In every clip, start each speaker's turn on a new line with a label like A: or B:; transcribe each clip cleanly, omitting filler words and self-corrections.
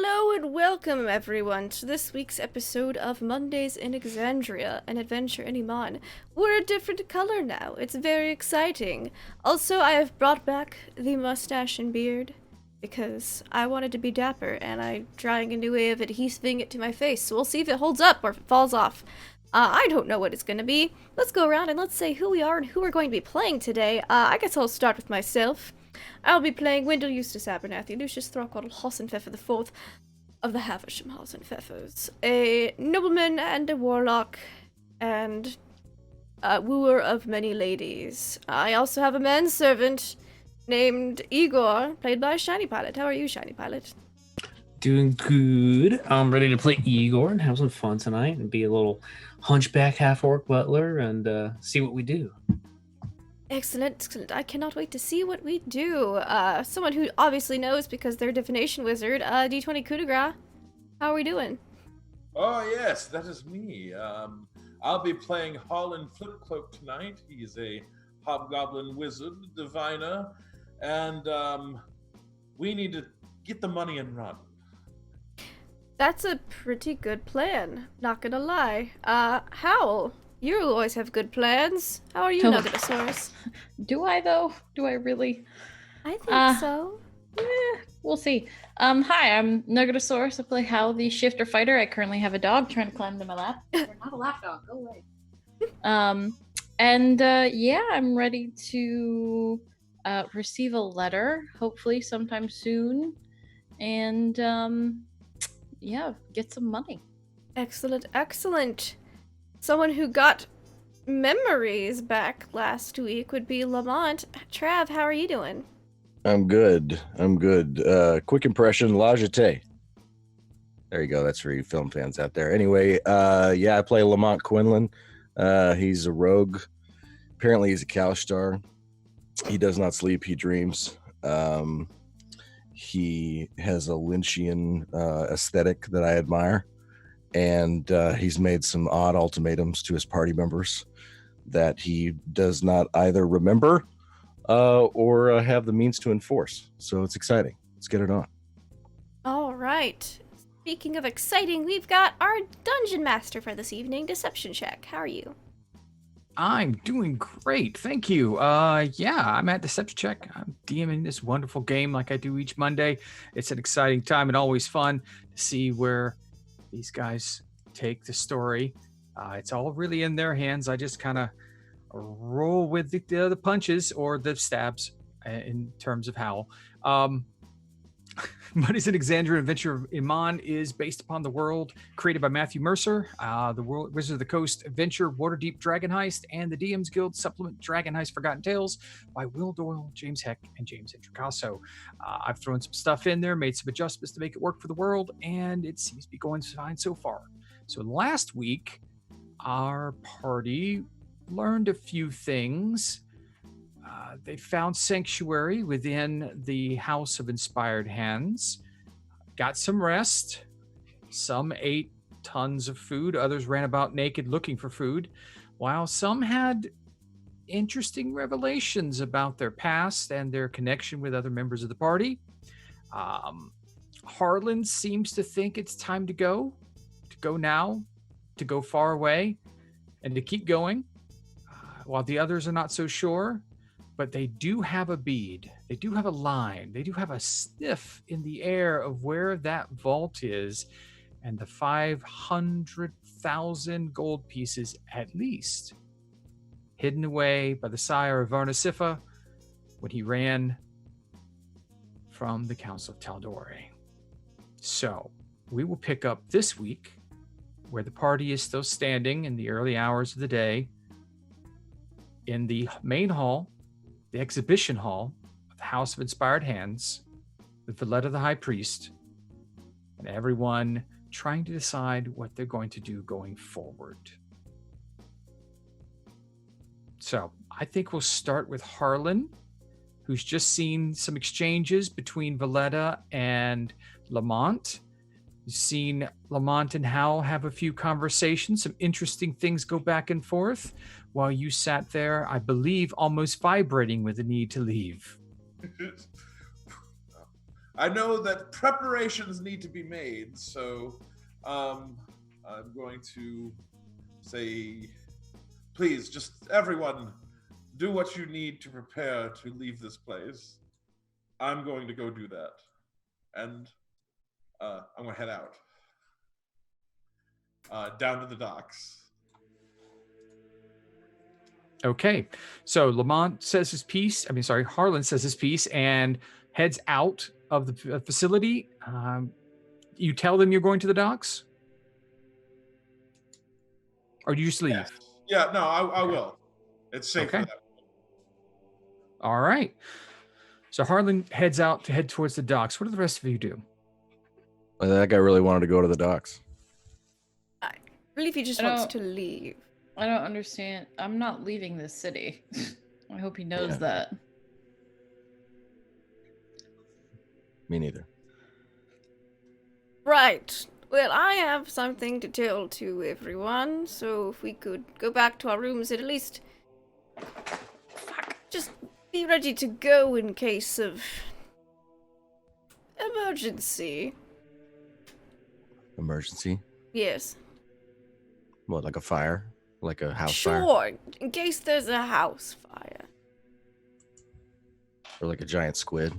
A: Hello and welcome everyone to this week's episode of Mondays in Exandria, an adventure in Iman. We're a different color now. It's very exciting. Also, I have brought back the mustache and beard because I wanted to be dapper and I'm trying a new way of adhesing it to my face. So we'll see if it holds up or if it falls off. I don't know what it's going to be. Let's go around and let's say who we are and who we're going to be playing today. I guess I'll start with myself. I'll be playing Wendell Eustace Abernathy, Lucius Throckwaddle Hossenpfeffer IV of the Havisham Hossenpfeffers, a nobleman and a warlock, and a wooer of many ladies. I also have a manservant named Igor, played by Shiny Pilot. How are you, Shiny Pilot?
B: Doing good. I'm ready to play Igor and have some fun tonight and be a little hunchback half-orc butler and see what we do.
A: Excellent, excellent. I cannot wait to see what we do. Someone who obviously knows because they're a divination wizard, D20 coup de grace. How are we doing?
C: Oh, yes, that is me. I'll be playing Harlan Flipcloak tonight. He's a hobgoblin wizard, diviner, and we need to get the money and run.
A: That's a pretty good plan, not gonna lie. Howl, you always have good plans. How are you, Nugatosaurus?
D: Do I, though? Do I really?
A: I think so.
D: We'll see. Hi, I'm Nugatosaurus. I play Hal, the shifter fighter. I currently have a dog trying to climb to my lap. We're not a lap dog. Go away. Yeah, I'm ready to receive a letter, hopefully sometime soon, and yeah, get some money.
A: Excellent, excellent. Someone who got memories back last week would be Lamont. Trav, how are you doing?
E: I'm good. Quick impression, La Jetée. There you go. That's for you film fans out there. Anyway, yeah, I play Lamont Quinlan. He's a rogue. Apparently he's a Kalashtar. He does not sleep. He dreams. He has a Lynchian aesthetic that I admire. And he's made some odd ultimatums to his party members that he does not either remember or have the means to enforce. So it's exciting. Let's get it on.
A: All right. Speaking of exciting, we've got our dungeon master for this evening, Deception Check. How are you?
F: I'm doing great, thank you. Yeah, I'm at Deception Check. I'm DMing this wonderful game like I do each Monday. It's an exciting time and always fun to see where these guys take the story. It's all really in their hands. I just kind of roll with the punches or the stabs in terms of how. Mondays in Exandria Adventure of Iman is based upon the world created by Matthew Mercer, the World Wizard of the Coast Adventure Waterdeep Dragon Heist, and the DM's Guild Supplement Dragon Heist Forgotten Tales by Will Doyle, James Heck, and James Intricasso. I've thrown some stuff in there, made some adjustments to make it work for the world, and it seems to be going fine so far. So last week, our party learned a few things. They found sanctuary within the House of Inspired Hands, got some rest. Some ate tons of food. Others ran about naked looking for food, while some had interesting revelations about their past and their connection with other members of the party. Harlan seems to think it's time to go now, to go far away, and to keep going, while the others are not so sure. But they do have a bead. They do have a line. They do have a sniff in the air of where that vault is, and the 500,000 gold pieces at least, hidden away by the sire of Varnasifa when he ran from the Council of Tal'Dorei. So we will pick up this week where the party is still standing in the early hours of the day in the main hall, the exhibition hall of the House of Inspired Hands, with Valletta the High Priest, and everyone trying to decide what they're going to do going forward. So I think we'll start with Harlan, who's just seen some exchanges between Valletta and Lamont. You've seen Lamont and Hal have a few conversations, some interesting things go back and forth, while you sat there, I believe, almost vibrating with the need to leave.
C: I know that preparations need to be made, so I'm going to say, please, just everyone, do what you need to prepare to leave this place. I'm going to go do that. And I'm going to head out. Down to the docks.
F: Okay, so Lamont says his piece. Harlan says his piece and heads out of the facility. You tell them you're going to the docks? Or do you just leave?
C: Yes. Yeah, no, I will. It's safe for
F: Okay.
C: that.
F: All right. So Harlan heads out to head towards the docks. What do the rest of you do?
E: That guy really wanted to go to the docks.
A: I believe he just wants to leave.
D: I don't understand. I'm not leaving this city. I hope he knows that.
E: Me neither.
A: Right. Well, I have something to tell to everyone, so if we could go back to our rooms and at least just be ready to go in case of emergency.
E: Emergency?
A: Yes.
E: What, like a fire? Like a house fire?
A: Sure, in case there's a house fire.
E: Or like a giant squid?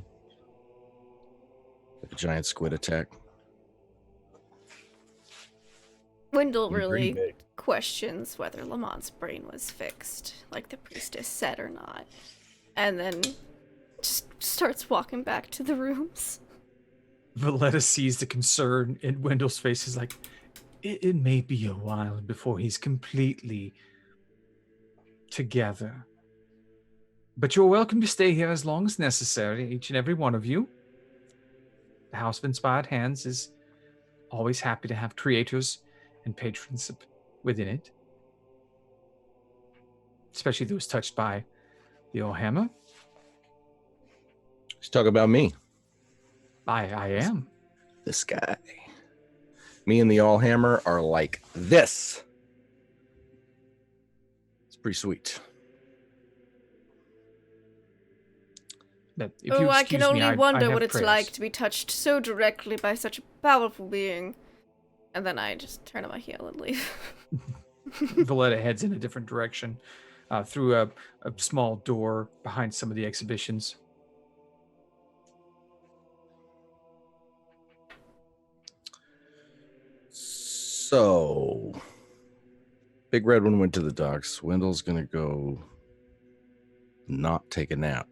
E: Like a giant squid attack?
A: Wendell
E: Pretty
A: really
E: big.
A: questions whether Lamont's brain was fixed, like the priestess said or not. And then just starts walking back to the rooms.
F: Valletta sees the concern in Wendell's face. Is like, it may be a while before he's completely together. But you're welcome to stay here as long as necessary, each and every one of you. The House of Inspired Hands is always happy to have creators and patrons within it. Especially those touched by the Allhammer.
E: Let's talk about me.
F: I am.
E: This guy. Me and the Allhammer are like this. It's pretty sweet.
F: But if
A: Oh,
F: you
A: I can
F: excuse me,
A: only wonder
F: have
A: what it's
F: prayers.
A: like to be touched so directly by such a powerful being. And then I just turn on my heel and leave.
F: Valletta heads in a different direction through a small door behind some of the exhibitions.
E: So, Big Red One went to the docks. Wendell's gonna go not take a nap.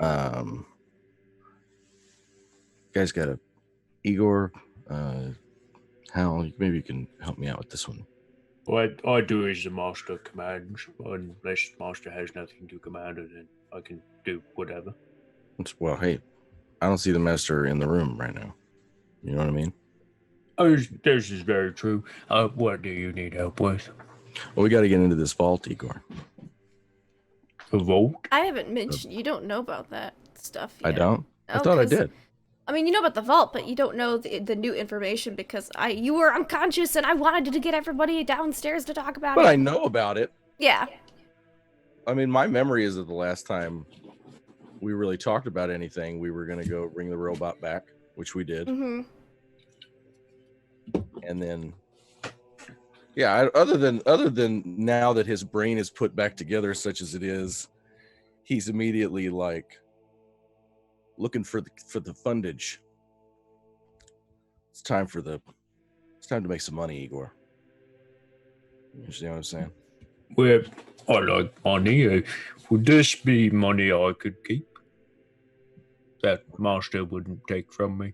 E: You guys got a Igor, Hal, maybe you can help me out with this one.
B: What I do is the master commands. Unless the master has nothing to command, then I can do whatever.
E: Well, hey, I don't see the master in the room right now. You know what I mean?
B: Oh, this is very true. What do you need help with?
E: Well, we got to get into this vault, Igor.
B: A vault?
A: I haven't mentioned, you don't know about that stuff yet.
E: I don't? I
A: Oh,
E: thought I
A: 'cause-
E: did.
A: I mean, you know about the vault, but you don't know the new information because you were unconscious and I wanted to get everybody downstairs to talk about
E: But
A: it.
E: I know about it.
A: Yeah.
E: I mean, my memory is that the last time we really talked about anything, we were going to go bring the robot back, which we did.
A: Mm-hmm.
E: And then, yeah, other than now that his brain is put back together such as it is, he's immediately like looking for the fundage. It's time to make some money, Igor. You understand what I'm saying?
B: Well, I like money. Would this be money I could keep? That master wouldn't take from me.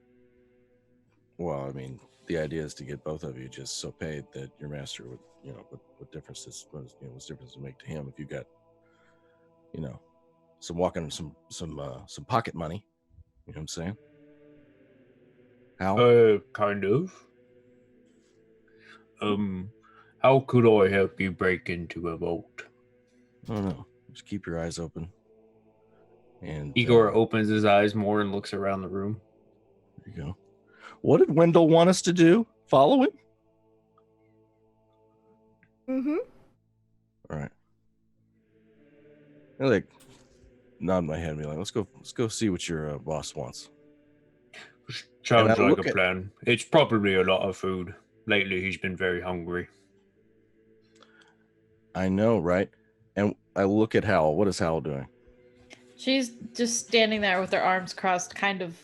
E: Well, I mean, the idea is to get both of you just so paid that your master would, what difference what's difference to make to him if you got, some pocket money. You know what I'm saying? How?
B: Kind of. How could I help you break into a vault?
E: I don't know. Just keep your eyes open. And
B: Igor opens his eyes more and looks around the room.
E: There you go. What did Wendell want us to do? Follow him?
A: Mm-hmm.
E: All right. Like, nod my head and be like, let's go see what your boss wants.
B: Sounds
E: I
B: like
E: look
B: a
E: at-
B: plan. It's probably a lot of food. Lately, he's been very hungry.
E: I know, right? And I look at Hal. What is Hal doing?
D: She's just standing there with her arms crossed, kind of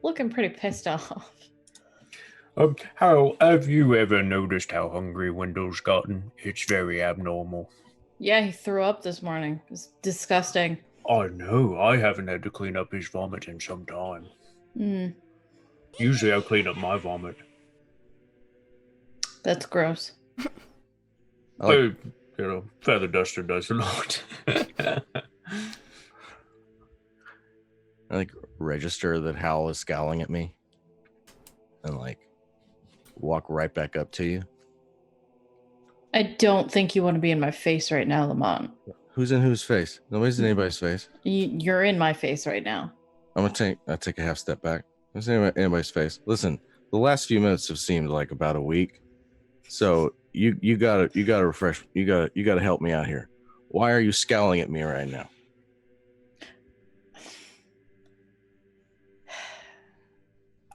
D: looking pretty pissed off.
B: Harold, have you ever noticed how hungry Wendell's gotten? It's very abnormal.
D: Yeah, he threw up this morning. It was disgusting.
B: I know. I haven't had to clean up his vomit in some time.
D: Mm,
B: Usually, I clean up my vomit.
D: that's gross.
E: I like-
B: Feather duster does a lot.
E: I like register that Hal is scowling at me, and like walk right back up to you.
D: I don't think you want to be in my face right now, Lamont.
E: Who's in whose face? Nobody's in anybody's face.
D: You're in my face right now.
E: I take a half step back. Who's in anybody's face? Listen, the last few minutes have seemed like about a week, so you gotta refresh. You gotta help me out here. Why are you scowling at me right now?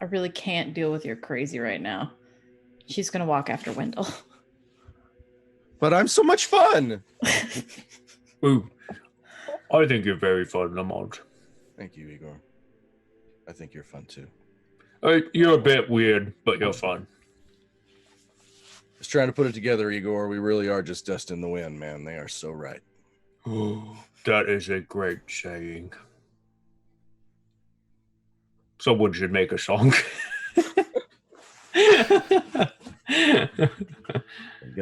D: I really can't deal with your crazy right now. She's gonna walk after Wendell.
E: But I'm so much fun.
B: Ooh, I think you're very fun, Lamont.
E: Thank you, Igor. I think you're fun too.
B: You're a bit weird, but you're fun.
E: Just trying to put it together, Igor. We really are just dust in the wind, man. They are so right.
B: That is a great saying. Someone should make a song.
E: Get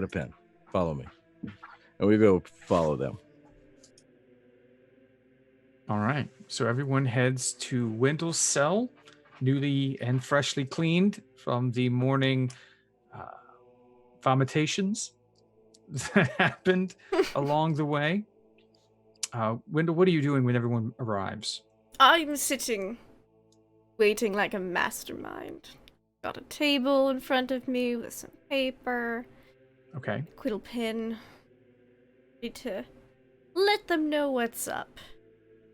E: a pen. Follow me. And we go follow them.
F: All right. So everyone heads to Wendell's cell, newly and freshly cleaned from the morning vomitations that happened along the way. Wendell, what are you doing when everyone arrives?
A: I'm sitting, waiting like a mastermind. Got a table in front of me with some paper,
F: Okay.
A: quill pen. Ready to let them know what's up.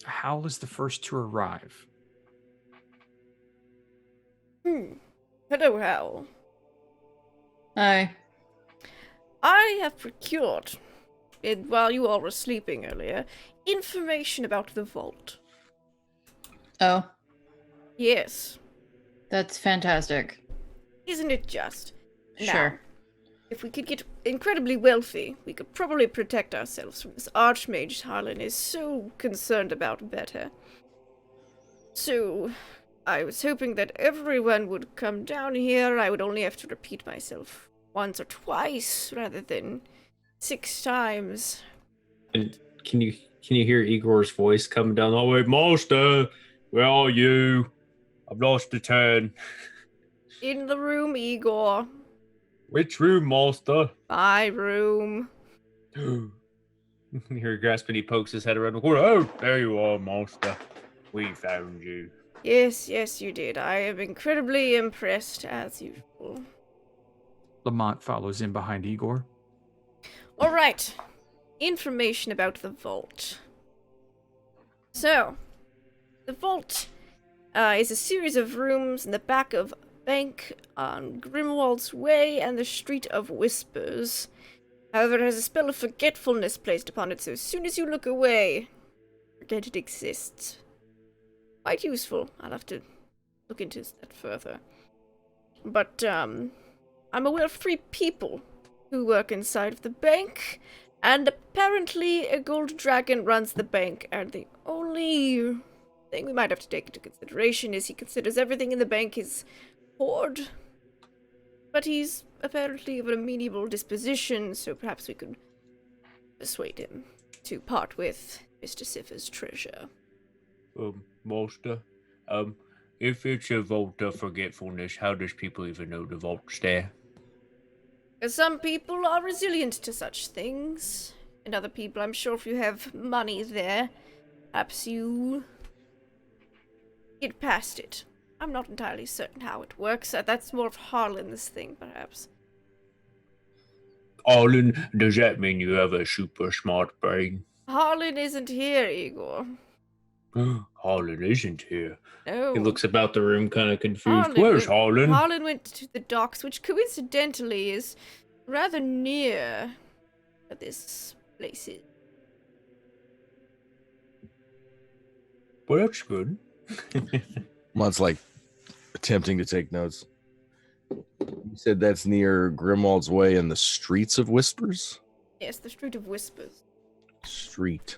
F: Hal is the first to arrive.
A: Hello, Hal.
D: Hi.
A: I have procured, while you all were sleeping earlier, information about the vault.
D: Oh,
A: Yes,
D: that's fantastic.
A: isn't it just? Now,
D: Sure.
A: if we could get incredibly wealthy, we could probably protect ourselves from this archmage Harlan is so concerned about better. So, I was hoping that everyone would come down here. I would only have to repeat myself once or twice rather than 6 times.
B: And can you hear Igor's voice coming down the way? Master, where are you? I've lost the turn.
A: In the room, Igor.
B: Which room, Master?
A: My room.
B: You hear grasping, he pokes his head around the corner. Oh, there you are, Master. We found you.
A: Yes, you did. I am incredibly impressed, as usual.
F: Lamont follows in behind Igor.
A: All right. Information about the vault. So, the vault is a series of rooms in the back of a bank on Grimwald's Way and the Street of Whispers. However, it has a spell of forgetfulness placed upon it, so as soon as you look away, forget it exists. Quite useful. I'll have to look into that further. But, I'm aware of 3 people who work inside of the bank, and apparently a gold dragon runs the bank, and the only thing we might have to take into consideration is he considers everything in the bank his hoard. But he's apparently of an amenable disposition, so perhaps we could persuade him to part with Mr. Siffer's treasure.
B: Master, if it's a vault of forgetfulness, how does people even know the vault's there?
A: Some people are resilient to such things, and other people, I'm sure if you have money there, perhaps you get past it. I'm not entirely certain how it works. That's more of Harlan's thing, perhaps.
B: Arlen, does that mean you have a super smart brain?
A: Harlan isn't here, Igor.
B: Harlan isn't here.
A: No.
B: He looks about the room kind of confused.
A: Harlan
B: Where's
A: went-
B: Harlan?
A: Harlan went to the docks, which coincidentally is rather near where this place is.
B: Well, that's good.
E: Mon's like attempting to take notes. You said that's near Grimwald's Way in the Streets of Whispers?
A: Yes, the Street of Whispers.
E: Street.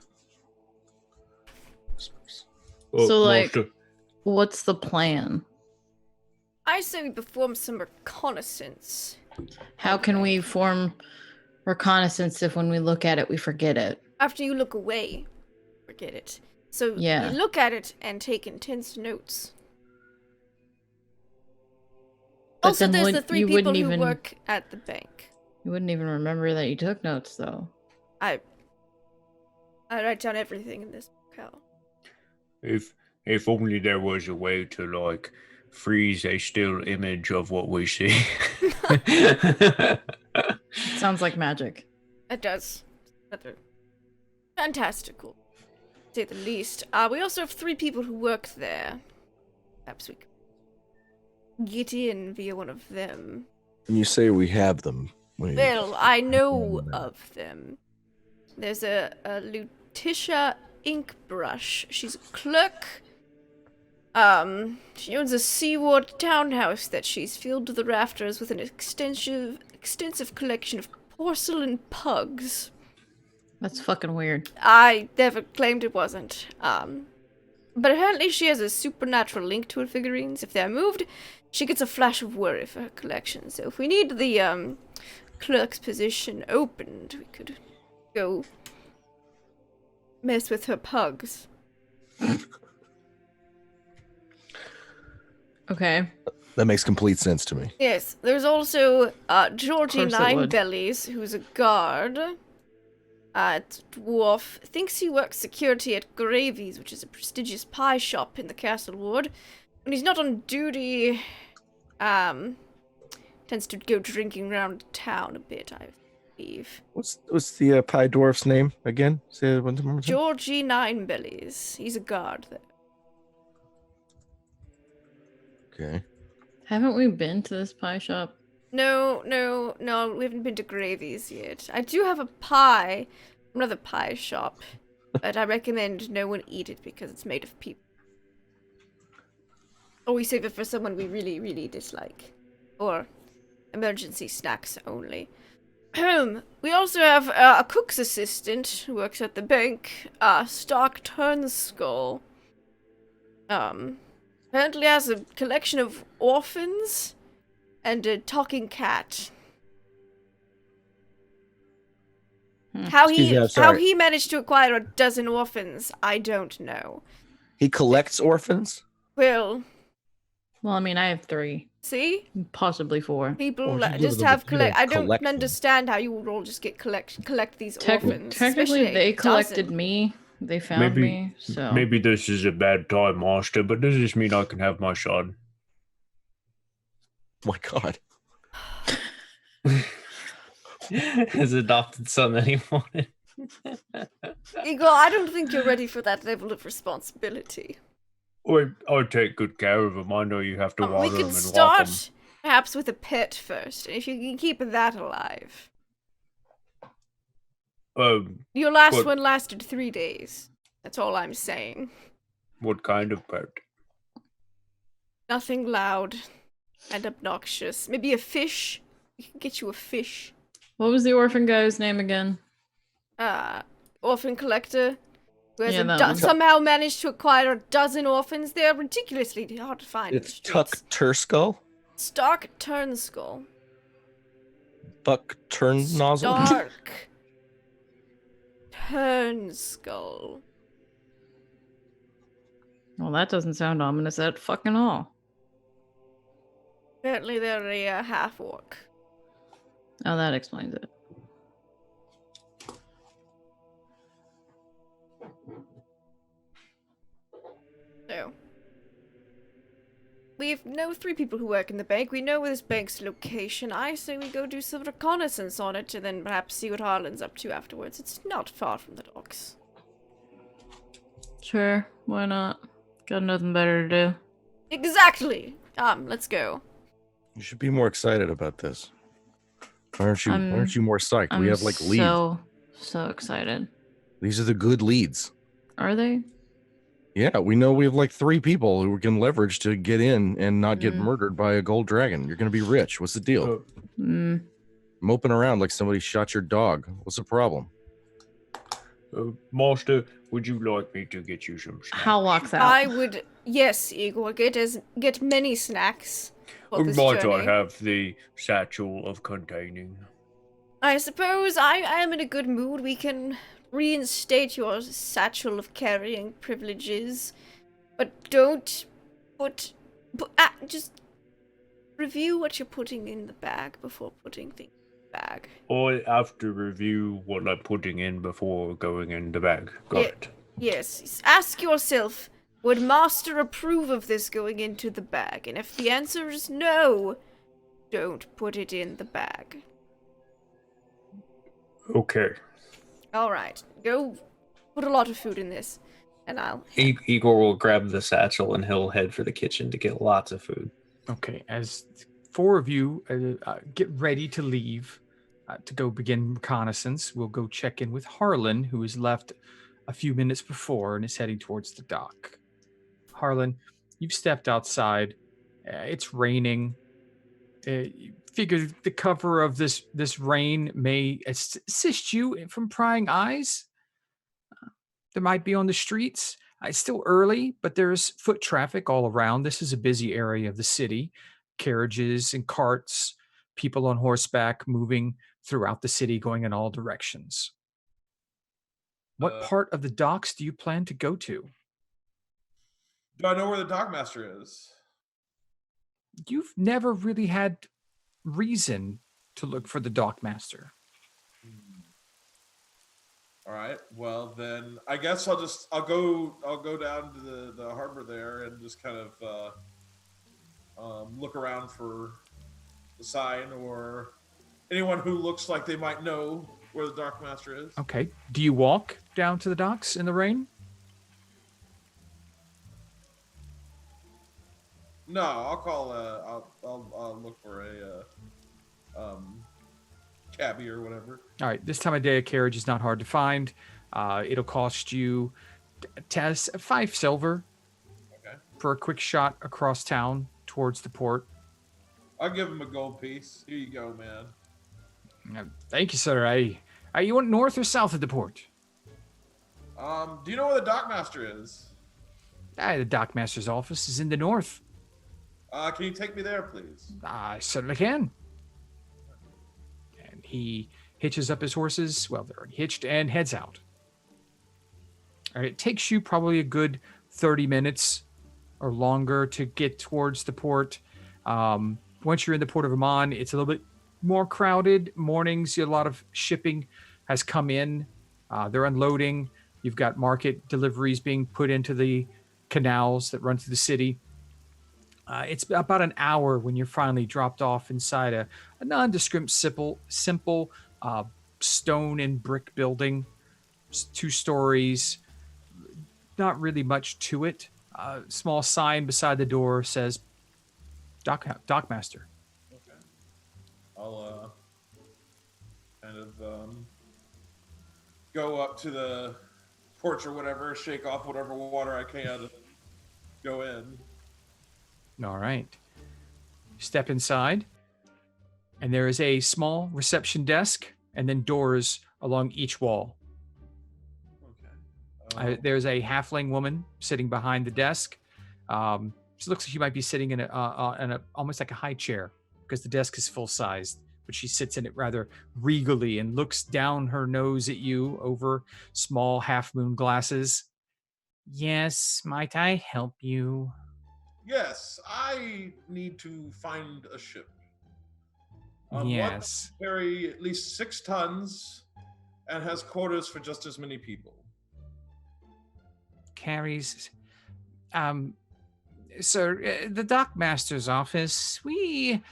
E: Whispers.
B: Oh,
D: So, like-
B: Master.
D: What's the plan?
A: I say we perform some reconnaissance.
D: How can we form reconnaissance if when we look at it we forget it?
A: After you look away, forget it. So
D: Yeah.
A: you look at it and take intense notes.
D: But
A: Also,
D: then
A: there's the
D: wouldn't-
A: 3
D: you
A: people
D: wouldn't
A: who
D: even-
A: work at the bank.
D: You wouldn't even remember that you took notes though.
A: I write down everything in this book, Hal.
B: If only there was a way to like freeze a still image of what we see.
D: Sounds like magic.
A: It does. Rather fantastical, to say the least. We also have 3 people who work there. Perhaps we could get in via one of them.
E: And you say we have them.
A: Well, I know of them. There's a Lutetia Inkbrush. She's a clerk. She owns a seaward townhouse that she's filled to the rafters with an extensive collection of porcelain pugs.
D: That's fucking weird.
A: I never claimed it wasn't. But apparently she has a supernatural link to her figurines. If they're moved, she gets a flash of worry for her collection. So if we need the clerk's position opened, we could go mess with her pugs.
D: Okay.
E: That makes complete sense to me.
A: Yes, there's also Georgie
D: Of course it would.
A: Ninebellies, who's a guard. Dwarf thinks he works security at Gravy's, which is a prestigious pie shop in the castle ward. When he's not on duty, tends to go drinking around town a bit, I believe.
E: What's the pie dwarf's name again? Say it one more time.
A: Georgie Ninebellies. He's a guard there.
E: Okay.
D: Haven't we been to this pie shop?
A: No, we haven't been to Gravy's yet. I do have a pie, another pie shop, but I recommend no one eat it because it's made of people. Or we save it for someone we really, really dislike. Or emergency snacks only. We also have a cook's assistant who works at the bank, Stark Turnskull. Apparently has a collection of orphans and a talking cat. How
E: Excuse me, I'm
A: how
E: sorry.
A: he managed to acquire a dozen orphans, I don't know.
E: He collects orphans?
A: Well,
D: Well, I mean, I have 3,
A: see?
D: possibly 4.
A: People
E: Or you
A: just
E: give
A: have
E: them- you don't
A: I don't
E: collect them.
A: understand how you would all just get collect these orphans.
D: Technically,
A: especially
D: they
A: a
D: collected
A: dozen.
D: me. They found
B: Maybe-
D: me. So
B: Maybe this is a bad time, Master, but does this mean I can have my son?
E: Oh my God.
B: His adopted son that he wanted.
A: Igor, I don't think you're ready for that level of responsibility.
B: I'll take good care of him. I know you have to
A: We
B: water him
A: could
B: and walk him.
A: start perhaps with a pet first, and if you can keep that alive. Your last
B: What-
A: one lasted 3 days. That's all I'm saying.
B: What kind of pet?
A: Nothing loud and obnoxious. Maybe a fish. We can get you a fish.
D: what was the orphan guy's name again?
A: Orphan collector. Who has
D: Yeah, that one.
A: somehow managed to acquire a dozen orphans. They're ridiculously hard to find. in the
E: It's Tuck
A: streets.
E: Turskull?
A: Stark Turnskull.
E: Buck Turn Nozzle?
A: Stark Turnskull.
D: Well, that doesn't sound ominous at fucking all.
A: Apparently they're a half-orc.
D: Oh, that explains it.
A: So, we know 3 people who work in the bank. We know this bank's location. I say we go do some reconnaissance on it and then perhaps see what Harlan's up to afterwards. It's not far from the docks.
D: Sure, why not? Got nothing better to do.
A: Exactly. Let's go.
E: You should be more excited about this. Why aren't
D: I'm-
E: you more psyched?
D: I'm
E: We have like leads.
D: so excited.
E: These are the good leads.
D: Are they?
E: Yeah, we know we have like 3 people who we can leverage to get in and not get
D: Mm.
E: murdered by a gold dragon. You're gonna be rich. What's the deal?
D: Mm.
E: Moping around like somebody shot your dog. What's the problem?
B: Master, would you like me to get you some snacks?
D: Hal walks out.
A: I would, yes, Igor, get many snacks for this
B: Might I
A: journey.
B: have the satchel of containing?
A: I suppose I am in a good mood. We can reinstate your satchel of carrying privileges, but don't just review what you're putting in the bag before putting things in the bag.
B: I have to review what I'm putting in before going in the bag. Got it.
A: Yes, ask yourself, would Master approve of this going into the bag? And if the answer is no, don't put it in the bag.
B: Okay.
A: Alright, go put a lot of food in this, and I'll...
B: Igor will grab the satchel and he'll head for the kitchen to get lots of food.
F: Okay, as 4 of you get ready to leave to go begin reconnaissance, we'll go check in with Harlan, who has left a few minutes before and is heading towards the dock. Harlan, you've stepped outside. It's raining. You figure the cover of this rain may assist you from prying eyes. There might be on the streets. It's still early, but there's foot traffic all around. This is a busy area of the city. Carriages and carts, people on horseback moving throughout the city, going in all directions. What part of the docks do you plan to go to?
C: Do I know where the dockmaster is?
F: You've never really had reason to look for the dockmaster.
C: All right. Well, then I guess I'll go down to the harbor there and just kind of look around for the sign or anyone who looks like they might know where the dockmaster is.
F: Okay. Do you walk down to the docks in the rain?
C: No, I'll call. I'll look for a cabbie or whatever.
F: All right. This time of day, a carriage is not hard to find. It'll cost you 5 silver for a quick shot across town towards the port.
C: I'll give him a gold piece. Here you go, man.
F: Thank you, sir. Are you want north or south of the port?
C: Do you know where the dockmaster is?
F: The dockmaster's office is in the north.
C: Can you take me there, please?
F: I certainly can. And he hitches up his horses. Well, they're already hitched and heads out. All right, it takes you probably a good 30 minutes or longer to get towards the port. Once you're in the port of Amman, it's a little bit more crowded. Mornings, a lot of shipping has come in. They're unloading. You've got market deliveries being put into the canals that run through the city. It's about an hour when you're finally dropped off inside a nondescript, simple stone and brick building. 2 stories. Not really much to it. Small sign beside the door says Dockmaster.
C: Okay. I'll kind of go up to the porch or whatever, shake off whatever water I can, and go in.
F: All right. Step inside, and there is a small reception desk and then doors along each wall.
C: Okay.
F: There's a halfling woman sitting behind the desk. She looks like she might be sitting in a almost like a high chair because the desk is full-sized, but she sits in it rather regally and looks down her nose at you over small half-moon glasses. Yes, might I help you?
C: Yes, I need to find a ship.
F: Yes.
C: One carry at least 6 tons and has quarters for just as many people.
F: Carries. Sir, the dockmaster's office, we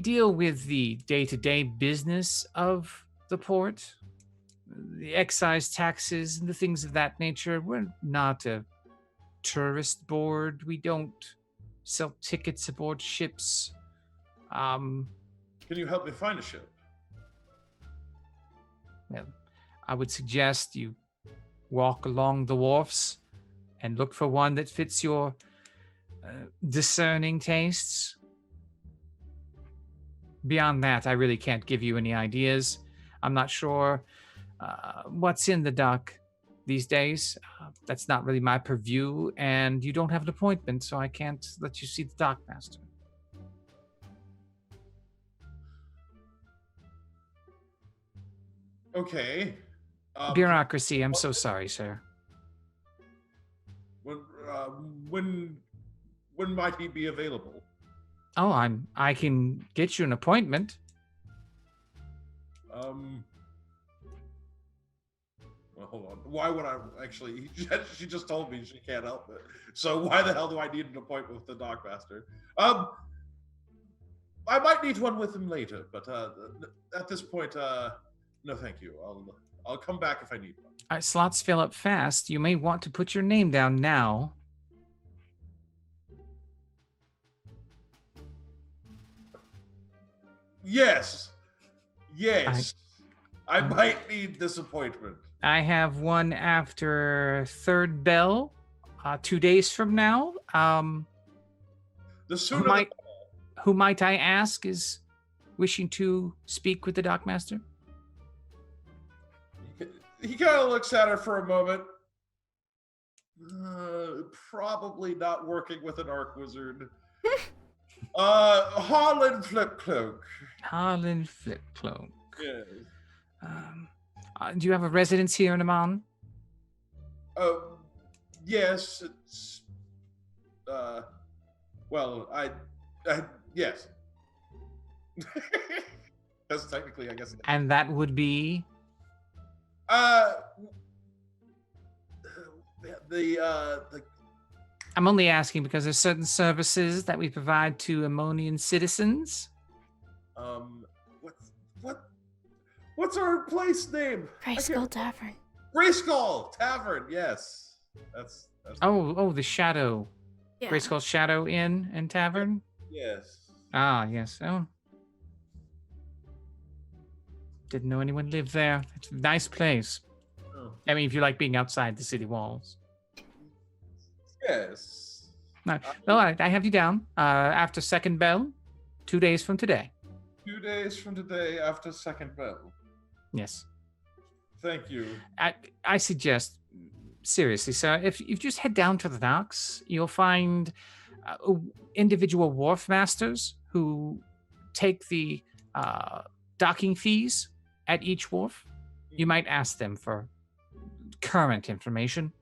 F: deal with the day-to-day business of the port. the excise taxes and the things of that nature. We're not a tourist board. We don't sell tickets aboard ships.
C: Can you help me find a ship?
F: Well, I would suggest you walk along the wharfs and look for one that fits your discerning tastes. Beyond that, I really can't give you any ideas. I'm not sure what's in the dock these days. That's not really my purview, and you don't have an appointment, so I can't let you see the dockmaster.
C: Okay.
F: Bureaucracy, I'm so sorry, sir.
C: When might he be available?
F: Oh, I can get you an appointment.
C: Well, hold on. Why would I actually? She just told me she can't help it. So why the hell do I need an appointment with the dockmaster? I might need one with him later, but at this point, no, thank you. I'll come back if I need one.
F: Slots fill up fast. You may want to put your name down now.
C: Yes. I might need this appointment.
F: I have one after third bell, 2 days from now.
C: The sooner
F: who might I ask is wishing to speak with the dockmaster?
C: He kind of looks at her for a moment. Probably not working with an arc wizard. Harlan Flipcloak.
F: Harlan Flipcloak.
C: Yes.
F: Do you have a residence here in Amman?
C: Yes, it's well, I yes. Because technically I guess
F: And that would be
C: the
F: I'm only asking because there's certain services that we provide to Ammonian citizens.
C: What's our place name?
A: Grayskull Tavern.
C: Grayskull Tavern, yes. That's
F: Oh, the Shadow.
A: Yeah.
F: Grayskull Shadow Inn and Tavern?
C: yes.
F: Ah, yes. Oh. Didn't know anyone lived there. It's a nice place.
C: Oh.
F: I mean, if you like being outside the city walls.
C: Yes.
F: No, I have you down. After second bell, 2 days from today.
C: 2 days from today after second bell.
F: Yes.
C: Thank you.
F: I suggest, seriously, sir, if you just head down to the docks, you'll find individual wharf masters who take the docking fees at each wharf. You might ask them for current information.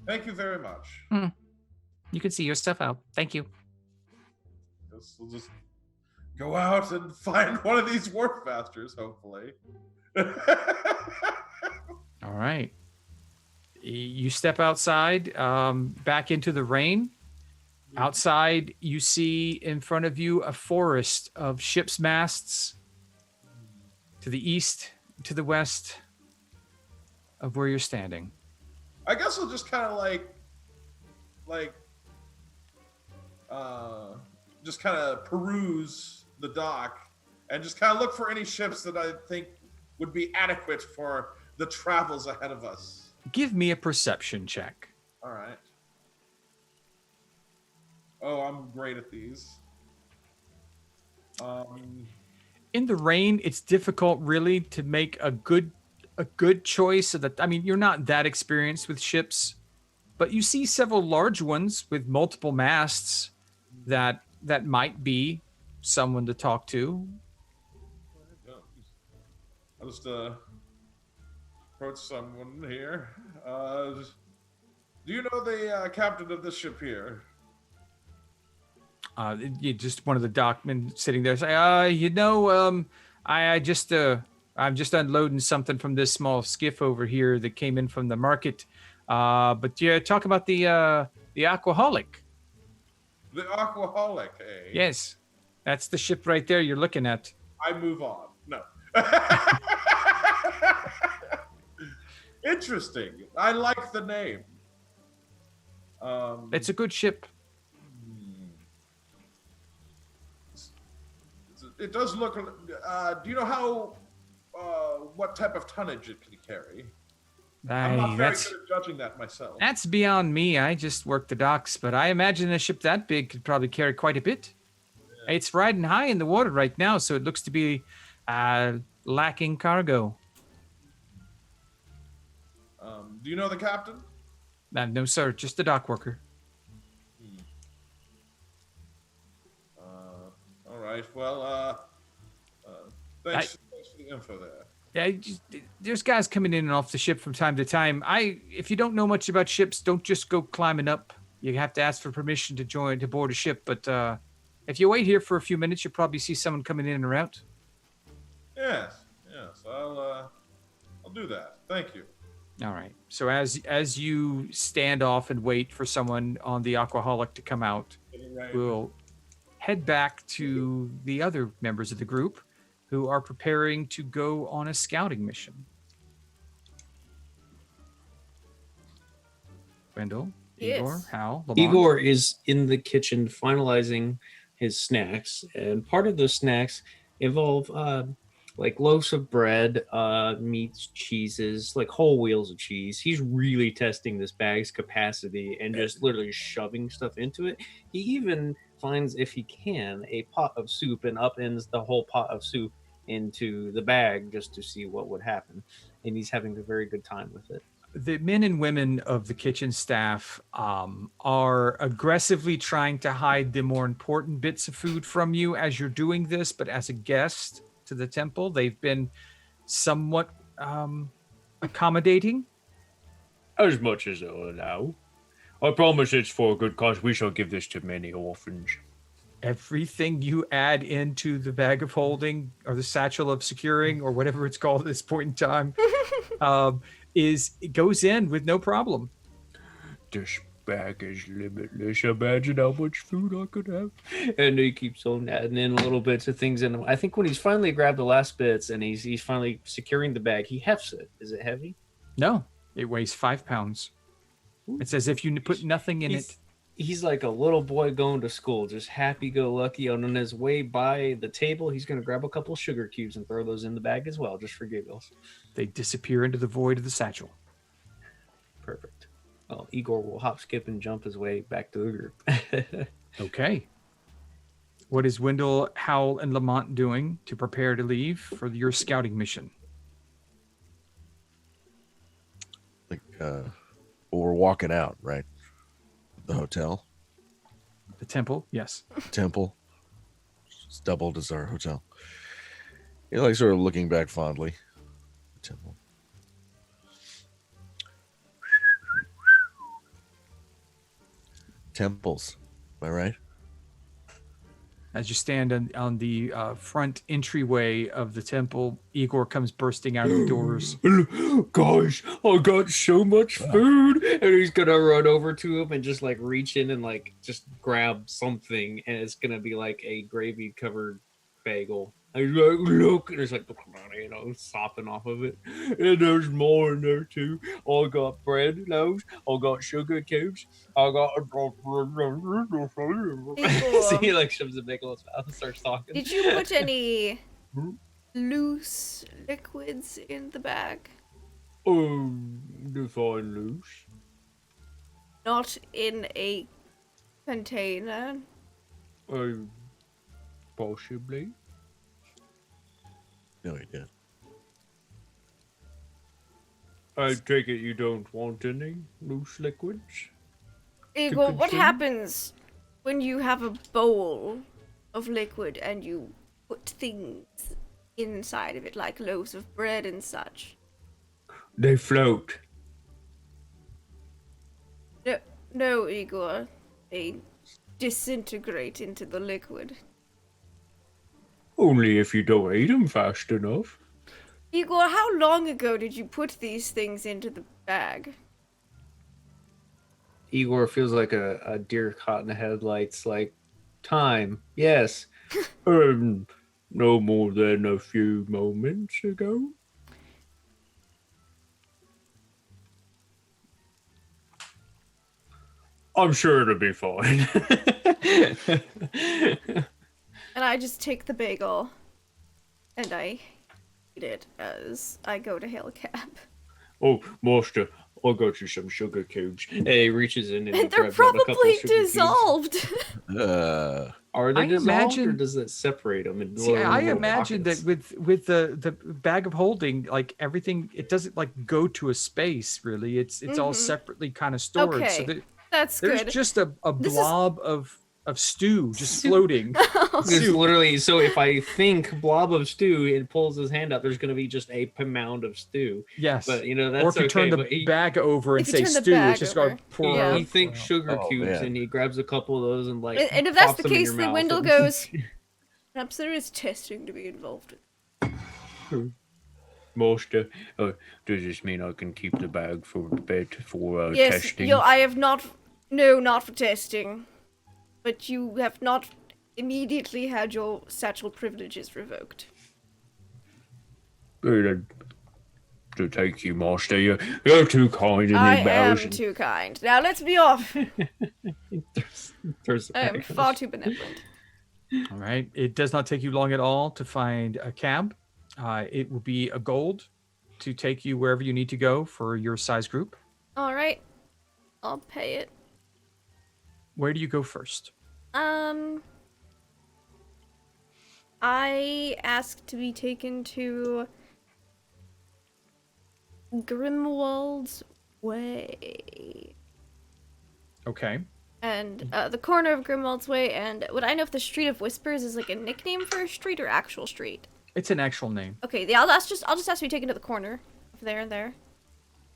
C: Thank you very much.
F: You can see your stuff out. Thank you.
C: We'll just go out and find one of these wharf masters, hopefully.
F: All right. You step outside, back into the rain. Outside, you see in front of you a forest of ship's masts to the east, to the west of where you're standing.
C: I guess we'll just kind of just kind of peruse the dock and just kind of look for any ships that I think would be adequate for the travels ahead of us.
F: Give me a perception check.
C: All right. Oh, I'm great at these.
F: In the rain, it's difficult really to make a good choice. So that, I mean, you're not that experienced with ships, but you see several large ones with multiple masts that might be someone to talk to.
C: I'll just approach someone here. Do you know the captain of this ship here?
F: Just one of the dockmen sitting there say, I'm just unloading something from this small skiff over here that came in from the market. But you're talking about the Aquaholic.
C: The Aquaholic, eh?
F: Yes, that's the ship right there you're looking at.
C: I move on. No. Interesting. I like the name.
F: It's a good ship.
C: It does look. Do you know how? What type of tonnage it can carry? I'm not very good at judging that myself.
F: That's beyond me. I just work the docks, but I imagine a ship that big could probably carry quite a bit. Yeah. It's riding high in the water right now, so it looks to be lacking cargo.
C: Do you know the captain?
F: No, sir. Just the dock worker.
C: All right. Well, thanks for the info there.
F: Yeah, there's guys coming in and off the ship from time to time. If you don't know much about ships, don't just go climbing up. You have to ask for permission to board a ship. But if you wait here for a few minutes, you'll probably see someone coming in or out.
C: Yes. I'll do that. Thank you.
F: All right. So as you stand off and wait for someone on the Aquaholic to come out, we'll head back to the other members of the group who are preparing to go on a scouting mission. Wendell,
A: Yes.
F: Igor, Hal, Lamont.
B: Igor is in the kitchen finalizing his snacks, and part of those snacks involve like loaves of bread, meats, cheeses, like whole wheels of cheese. He's really testing this bag's capacity and just literally shoving stuff into it. He even finds, if he can, a pot of soup and upends the whole pot of soup into the bag just to see what would happen. And he's having a very good time with it.
F: The men and women of the kitchen staff are aggressively trying to hide the more important bits of food from you as you're doing this, but as a guest to the temple, they've been somewhat accommodating.
G: As much as they'll allow. I promise it's for a good cause. We shall give this to many orphans.
F: Everything you add into the bag of holding or the satchel of securing or whatever it's called at this point in time it goes in with no problem.
G: This bag is limitless. Imagine how much food I could have.
B: And he keeps on adding in little bits of things in him. I think when he's finally grabbed the last bits and he's finally securing the bag, he hefts it. Is it heavy?
F: No, it weighs 5 pounds. It's as if you put nothing in it.
B: He's like a little boy going to school, just happy-go-lucky. And on his way by the table, he's going to grab a couple of sugar cubes and throw those in the bag as well, just for giggles.
F: They disappear into the void of the satchel.
B: Perfect. Well, Igor will hop, skip, and jump his way back to the group.
F: Okay. What is Wendell, Howell, and Lamont doing to prepare to leave for your scouting mission?
E: We're walking out, right? The hotel.
F: The temple, yes.
E: Temple. It's doubled as our hotel. You're like sort of looking back fondly. The temple. Temples. Am I right?
F: As you stand on the front entryway of the temple, Igor comes bursting out of the doors.
B: Gosh, I got so much food. And he's going to run over to him and just like reach in and like just grab something. And it's going to be like a gravy covered bagel. And he's like, look, and it's like, sopping off of it. And there's more in there too. I got bread loaves. I got sugar cubes. I got. So he like shoves a bagel in his mouth and starts talking.
A: Did you put any loose liquids in the bag?
G: Define loose.
A: Not in a container?
G: Possibly.
E: No, he did.
G: I take it you don't want any loose liquids?
A: Igor, what
G: consume?
A: happens when you have a bowl of liquid and you put things inside of it, like loaves of bread and such?
G: They float.
A: No, Igor. They disintegrate into the liquid.
G: Only if you don't eat them fast enough.
A: Igor, how long ago did you put these things into the bag?
B: Igor feels like a deer caught in the headlights. Like, time, yes.
G: No more than a few moments ago. I'm sure it'll be fine.
A: And I just take the bagel and I eat it as I go to hail a cab.
G: Oh, Master, I got you some sugar cubes.
B: And he reaches in and, he
A: And they're
B: grabs out a couple
A: probably
B: sugar cubes.
A: dissolved.
B: Are they
F: I
B: dissolved,
F: imagine-
B: or does that separate them? In
F: See, I
B: little
F: imagine
B: pockets?
F: that with the bag of holding, like everything, it doesn't like go to a space really. It's all separately kind of stored. So
A: Okay. That's
F: there's
A: good.
F: just a
A: This is-
F: blob of stew just floating.
B: It's literally, so if I think blob of stew, it pulls his hand up, there's going to be just a pound of stew.
F: Yes.
B: But, you know, that's
F: Or if you
B: okay.
F: turn the
B: but he,
F: bag over and
A: If you
F: say
A: turn the
F: stew,
A: bag
F: it's just
A: over.
F: going to pour
A: Yeah.
F: out.
B: he thinks sugar
E: Oh,
B: cubes,
E: man.
B: and he grabs a couple of those and, like,
A: And if that's
B: pops
A: the
B: them in
A: case,
B: your
A: the
B: mouth
A: Wendell
B: and-
A: goes, perhaps there is testing to be involved.
G: Master, does this mean I can keep the bag for the bed for
A: Yes,
G: testing?
A: I have not. No, not for testing. But you have not immediately had your satchel privileges revoked.
G: To thank you, Master. You're too kind and
A: I am
G: embarrassing.
A: too kind. Now let's be off.
B: Throws the
A: I am
B: bag
A: far
B: out.
A: too benevolent.
F: All right. It does not take you long at all to find a cab. It will be a gold to take you wherever you need to go for your size group.
A: All right, I'll pay it.
F: Where do you go first?
A: I asked to be taken to Grimwald's Way.
F: Okay.
A: And the corner of Grimwald's Way, and would I know if the Street of Whispers is like a nickname for a street or actual street?
F: It's an actual name.
A: Okay, yeah, I'll just ask to be taken to the corner of there and there.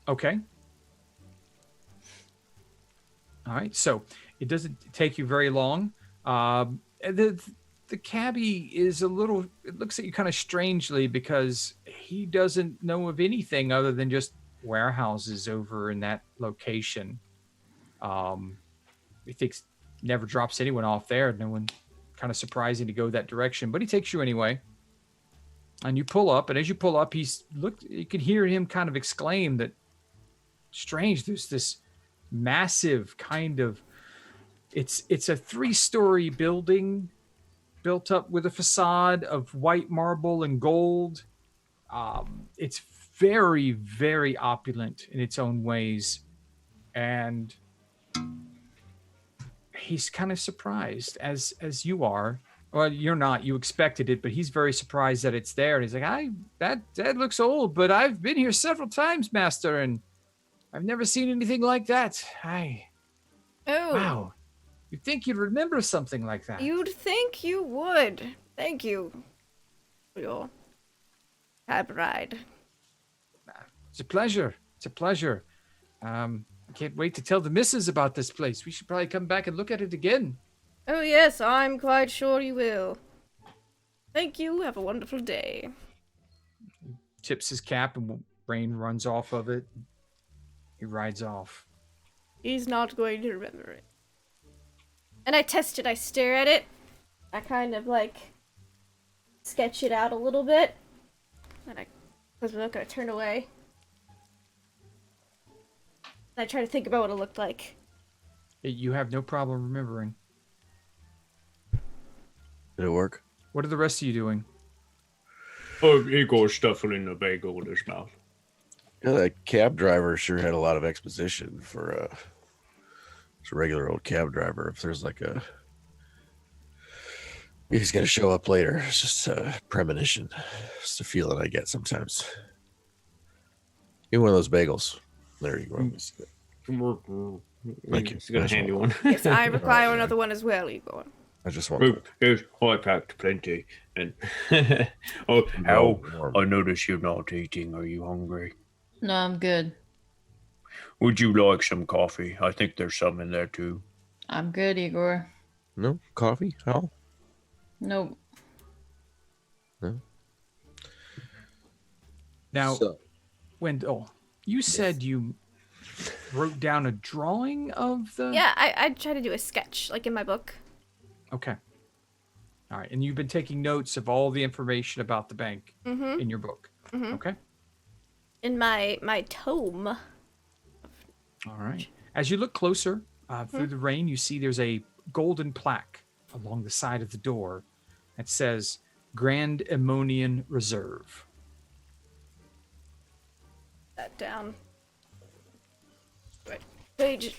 F: Okay. All right. So it doesn't take you very long. The cabbie is a little. It looks at you kind of strangely because he doesn't know of anything other than just warehouses over in that location. He thinks never drops anyone off there. No one. Kind of surprising to go that direction, but he takes you anyway. And you pull up, and as you pull up, you can hear him kind of exclaim that strange, there's this massive kind of it's a 3-story building built up with a facade of white marble and gold. It's very, very opulent in its own ways. And he's kind of surprised as you are. Well, you're not. You expected it, but he's very surprised that it's there. And he's like, that looks old, but I've been here several times, Master, and I've never seen anything like that.
A: Oh,
F: Wow. You'd think you'd remember something like that.
A: you'd think you would. Thank you for your cab ride.
F: It's a pleasure. It's a pleasure. I can't wait to tell the missus about this place. We should probably come back and look at it again.
A: Oh yes, I'm quite sure you will. Thank you. Have a wonderful day.
F: Tips his cap and rain runs off of it. He rides off.
A: He's not going to remember it. And I test it. I stare at it. I kind of like sketch it out a little bit. And I close my book and I turn away. And I try to think about what it looked like.
F: You have no problem remembering.
E: Did it work?
F: What are the rest of you doing?
G: Oh, Igor's stuffing the bagel in his mouth.
E: Yeah, that cab driver sure had a lot of exposition for a regular old cab driver. If there's like he's gonna show up later. It's just a premonition. It's a feeling I get sometimes. Give me one of those bagels. There you go. Thank you.
B: He's gonna hand you one.
A: Yes, I require
E: Okay.
A: another one as well, Igor.
E: I just want
G: Oh, here's I packed plenty. And oh, how I notice you're not eating. Are you hungry?
D: No, I'm good.
G: Would you like some coffee? I think there's some in there too.
D: I'm good, Igor.
E: no coffee. How?
D: Nope.
F: Now,
E: So-
F: Wendell, you said you wrote down a drawing of the...
A: Yeah, I try to do a sketch, like in my book.
F: Okay. All right. And you've been taking notes of all the information about the bank
A: Mm-hmm.
F: in your book.
A: Mhm.
F: Okay.
A: In my tome.
F: All right. As you look closer, Through the rain, you see there's a golden plaque along the side of the door that says Grand Ammonian Reserve.
A: That down. Right. Page.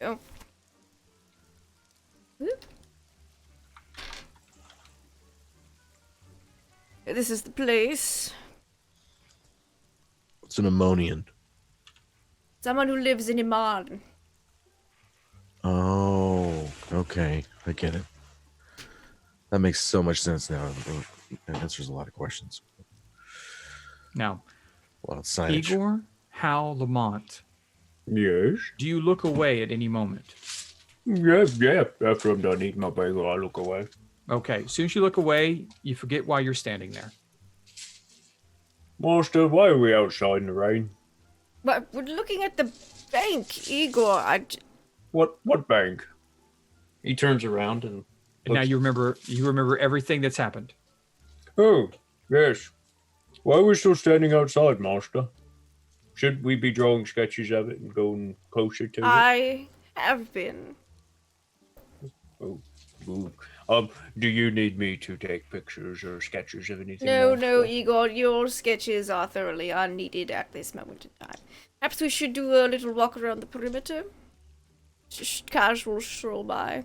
A: Oh. Whoop. This is the place.
E: It's an Ammonian.
A: Someone who lives in Iman.
E: Oh, okay. I get it. That makes so much sense now. That answers a lot of questions.
F: Now,
E: A lot of signage.
F: Igor, Hal, Lamont,
G: Yes.
F: do you look away at any moment?
G: Yeah. After I'm done eating my bagel, I look away.
F: Okay, as soon as you look away, you forget why you're standing there.
G: Master, why are we outside in the rain?
A: But we're looking at the bank, Igor.
G: What bank?
B: He turns around and
F: And now you remember everything that's happened.
G: Oh, yes. Why are we still standing outside, Master? Should we be drawing sketches of it and going closer to it?
A: I have been.
G: Oh, ooh. Do you need me to take pictures or sketches of anything?
A: No,
G: Master?
A: Igor, your sketches are thoroughly unneeded at this moment in time. Perhaps we should do a little walk around the perimeter? Just casual stroll by.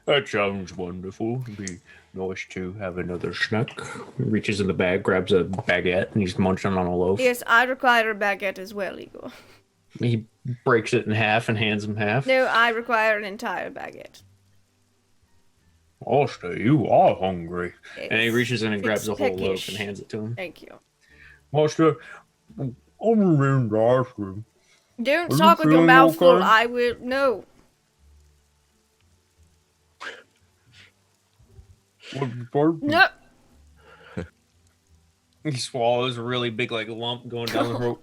G: That sounds wonderful. It'd be nice to have another snack.
B: he reaches in the bag, grabs a baguette, and he's munching on a loaf.
A: Yes, I require a baguette as well, Igor.
B: He breaks it in half and hands him half.
A: No, I require an entire baguette.
G: Master, you are hungry.
B: And he reaches in and grabs a whole loaf
A: peckish.
B: and hands it to him.
A: Thank you.
G: Master, I'm in the ice cream.
A: Don't
G: Are you
A: talk with your
G: feeling
A: mouth full.
G: okay?
A: I will. No. No.
B: He swallows a really big lump going down the throat.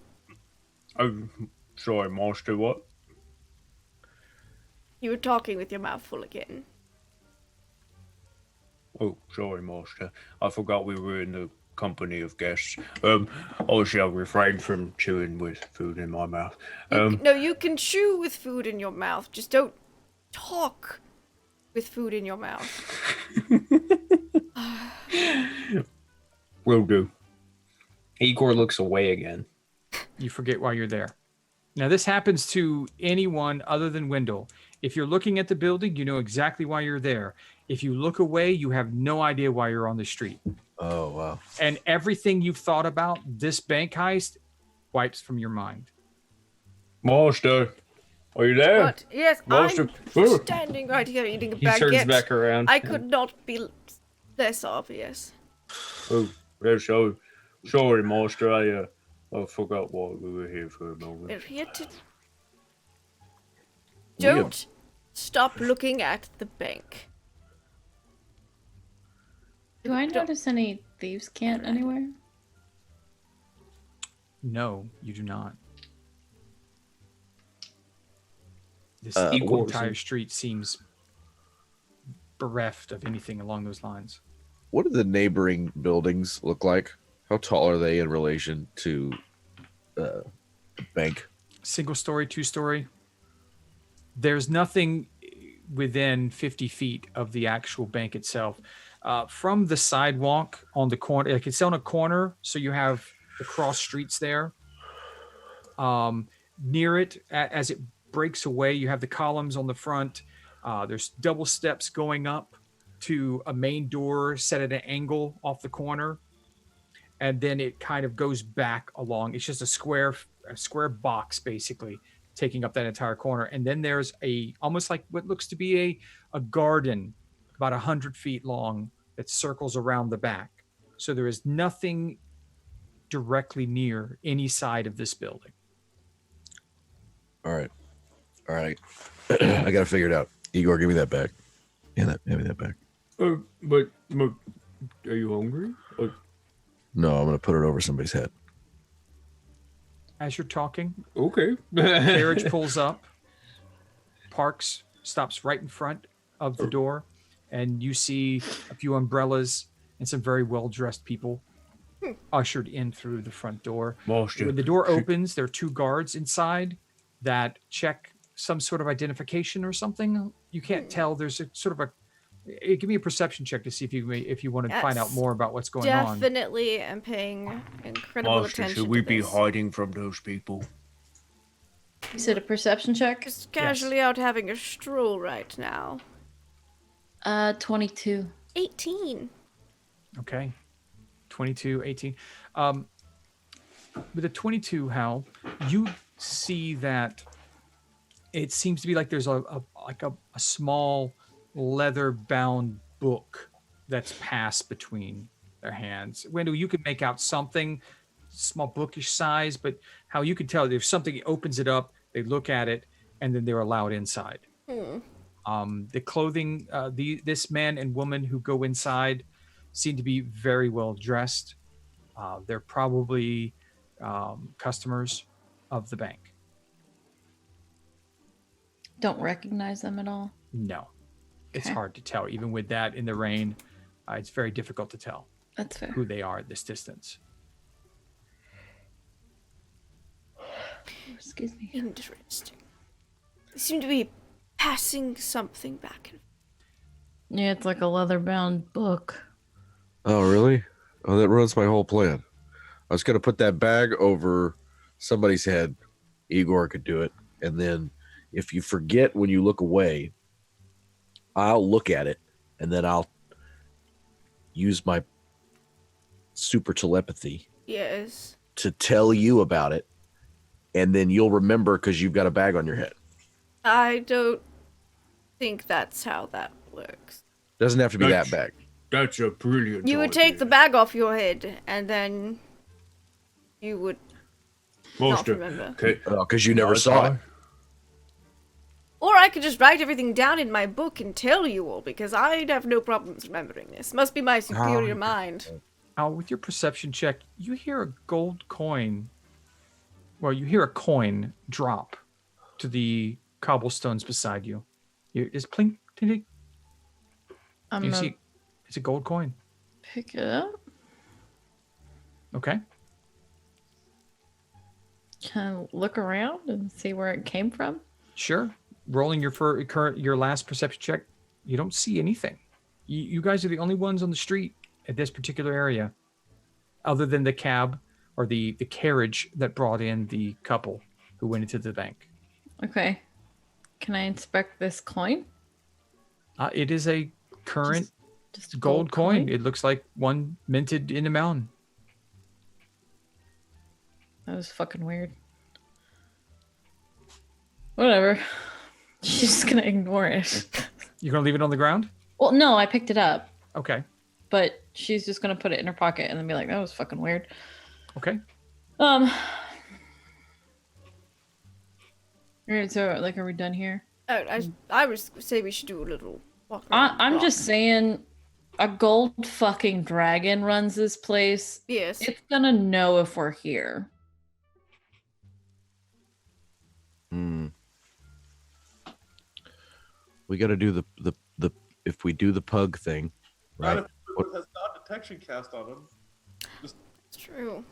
G: I'm sorry, Master, what?
A: You were talking with your mouth full again.
G: Oh, sorry, Master. I forgot we were in the company of guests. I shall refrain from chewing with food in my mouth.
A: No, you can chew with food in your mouth. Just don't talk with food in your mouth.
G: Will do.
B: Igor looks away again.
F: You forget why you're there. Now, this happens to anyone other than Wendell. If you're looking at the building, you know exactly why you're there. If you look away, you have no idea why you're on the street.
E: Oh, wow.
F: And everything you've thought about this bank heist wipes from your mind.
G: Master, are you there?
A: But yes,
G: Master,
A: I'm standing right here eating a
B: He
A: baguette.
B: turns back around.
A: I could not be less obvious.
G: Oh, yes, oh, sorry, Master. I forgot why we were here for a moment.
A: We're here to... Don't stop looking at the bank.
D: Do I notice any thieves' cant anywhere?
F: No, you do not. This
B: Igor-
F: entire street seems bereft of anything along those lines.
E: What do the neighboring buildings look like? How tall are they in relation to the bank?
F: Single story, two story. There's nothing within 50 feet of the actual bank itself. From the sidewalk on the corner, like it's on a corner, so you have the cross streets there. Near it, as it breaks away, you have the columns on the front. There's double steps going up to a main door set at an angle off the corner, and then it kind of goes back along. It's just a square box basically taking up that entire corner, and then there's almost like what looks to be a garden about 100 feet long that circles around the back. So there is nothing directly near any side of this building.
E: All right. I got to figure it out. Igor, give me that back. Hand me that back.
G: But are you hungry?
E: No, I'm going to put it over somebody's head.
F: As you're talking,
G: Okay.
F: carriage pulls up, parks, stops right in front of the door, and you see a few umbrellas and some very well-dressed people ushered in through the front door.
G: Master.
F: When the door opens, there are two guards inside that check some sort of identification or something. You can't tell. There's a sort of a. Give me a perception check to see if you want to find out
A: Yes.
F: more about what's going on.
A: Definitely am paying incredible
G: Master,
A: attention
G: should we
A: to
G: be
A: this.
G: hiding from those people?
D: You said a perception check?
A: Just casually out having a stroll right now.
D: 22.
A: 18.
F: Okay. 22, 18. With a 22, Hal, you see that it seems to be like there's a small leather-bound book that's passed between their hands. Wendell, you could make out something, small bookish size, but how you could tell there's something, opens it up, they look at it, and then they're allowed inside. The clothing, this man and woman who go inside seem to be very well dressed. They're probably customers of the bank.
D: Don't recognize them at all?
F: No. It's
D: Okay.
F: hard to tell. Even with that in the rain, it's very difficult to tell
D: That's fair.
F: who they are at this distance.
D: Excuse me.
A: Interesting. They seem to be passing something back and
D: Yeah, it's like a leather-bound book.
E: Oh, really? Oh, that ruins my whole plan. I was going to put that bag over somebody's head. Igor could do it. And then if you forget when you look away, I'll look at it and then I'll use my super telepathy
A: Yes.
E: to tell you about it. And then you'll remember because you've got a bag on your head.
A: I don't think that's how that works.
E: Doesn't have to be
G: That's-
E: that bag.
G: That's a brilliant
A: You would take the bag off your head, and then you would not
G: Master,
A: remember.
G: okay.
E: Because you never saw it.
A: Or I could just write everything down in my book and tell you all, because I'd have no problems remembering this. Must be my superior mind.
F: With your perception check, you hear a gold coin. Well, you hear a coin drop to the cobblestones beside you. It's plink, tink, tink.
D: I'm
F: You
D: gonna
F: see, it's a gold coin.
D: pick it up.
F: Okay.
D: Can I look around and see where it came from?
F: Sure. Rolling your last perception check, you don't see anything. You guys are the only ones on the street at this particular area, other than the cab or the carriage that brought in the couple who went into the bank.
D: Okay. Can I inspect this coin?
F: It is a current
D: Just a
F: gold coin. It looks like one minted in a mountain.
D: That was fucking weird. Whatever. She's just gonna ignore it.
F: You're gonna leave it on the ground?
D: Well, no, I picked it up,
F: Okay.
D: but she's just gonna put it in her pocket and then be like, "That was fucking weird."
F: Okay.
D: Alright, so like, are we done here?
A: I would say we should do a little walk around.
D: I'm
A: the
D: just
A: block.
D: saying, a gold fucking dragon runs this place.
A: Yes.
D: It's gonna know if we're here.
E: We got to do the if we do the pug thing,
C: Not
E: right?
C: if it has non-detection cast on him.
A: It's true.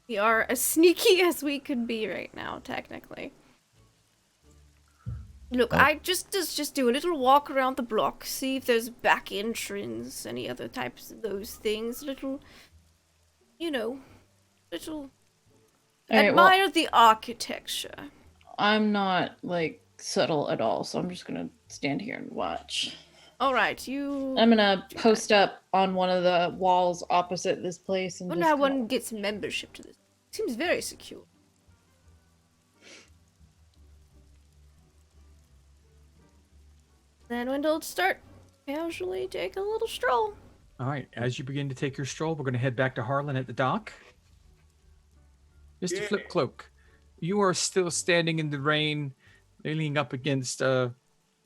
A: We are as sneaky as we could be right now, technically. Look, I just do a little walk around the block, see if there's back entrance, any other types of those things. Little, little
D: Alright, well,
A: admire the architecture.
D: I'm not like subtle at all, so I'm just gonna stand here and watch.
A: All right, you.
D: I'm gonna post up on one of the walls opposite this place and
A: wonder
D: just
A: how
D: kinda-
A: one gets membership to this. Seems very secure. Then Wendell start casually take a little stroll.
F: All right. As you begin to take your stroll, we're going to head back to Harlan at the dock. Mr.
C: Yeah.
F: Flipcloak, you are still standing in the rain, leaning up against,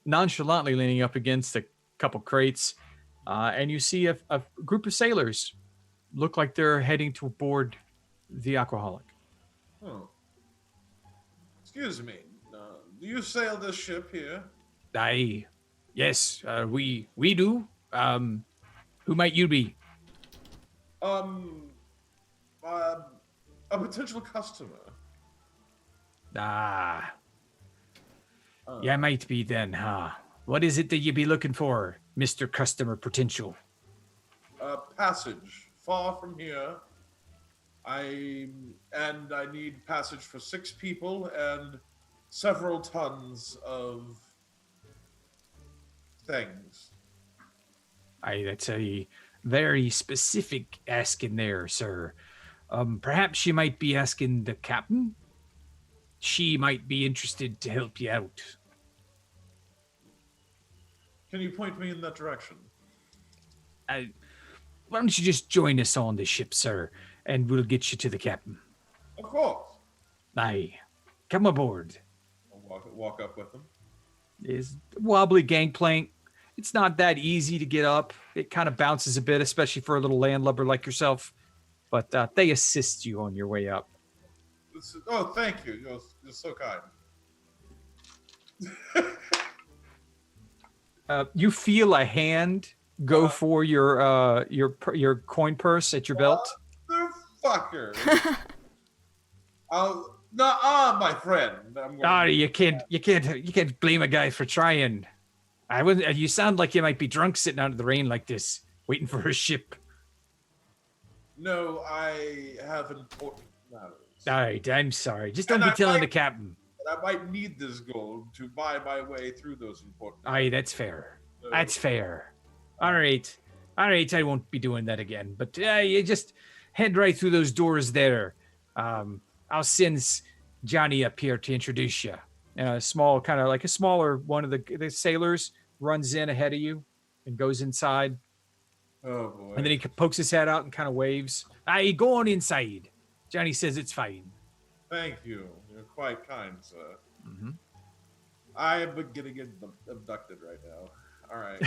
F: nonchalantly leaning up against a couple crates, and you see a group of sailors look like they're heading to board the Aquaholic.
C: Oh. Excuse me. Do you sail this ship here?
F: Yes, we do. Who might you be?
C: A potential customer.
F: Yeah, might be then, huh? What is it that you be looking for, Mr. Customer Potential?
C: A passage far from here. I need passage for 6 people and several tons of things.
F: That's a very specific asking there, sir. Perhaps you might be asking the captain? She might be interested to help you out.
C: Can you point me in that direction?
F: Why don't you just join us on the ship, sir, and we'll get you to the captain.
C: Of course.
F: Aye. Come aboard.
C: I'll walk up with them.
F: It's a wobbly gangplank. It's not that easy to get up. It kind of bounces a bit, especially for a little landlubber like yourself. But they assist you on your way up.
C: Oh, thank you. You're so kind.
F: You feel a hand go for your coin purse at your belt.
C: Motherfucker. My friend.
F: You can't blame a guy for trying. I wouldn't. You sound like you might be drunk sitting out in the rain like this, waiting for a ship.
C: No, I have important matters.
F: All right, I'm sorry. Just don't be telling the captain.
C: I might need this gold to buy my way through those important matters.
F: Aye, that's fair. That's fair. All right. I won't be doing that again. But you just head right through those doors there. I'll send Johnny up here to introduce you. A small, kind of like a smaller one of the sailors runs in ahead of you and goes inside.
C: Oh boy!
F: And then he pokes his head out and kind of waves. Aye, go on inside. Johnny says it's fine.
C: Thank you. You're quite kind, sir.
F: Mm-hmm.
C: I am going to get abducted right now. All right.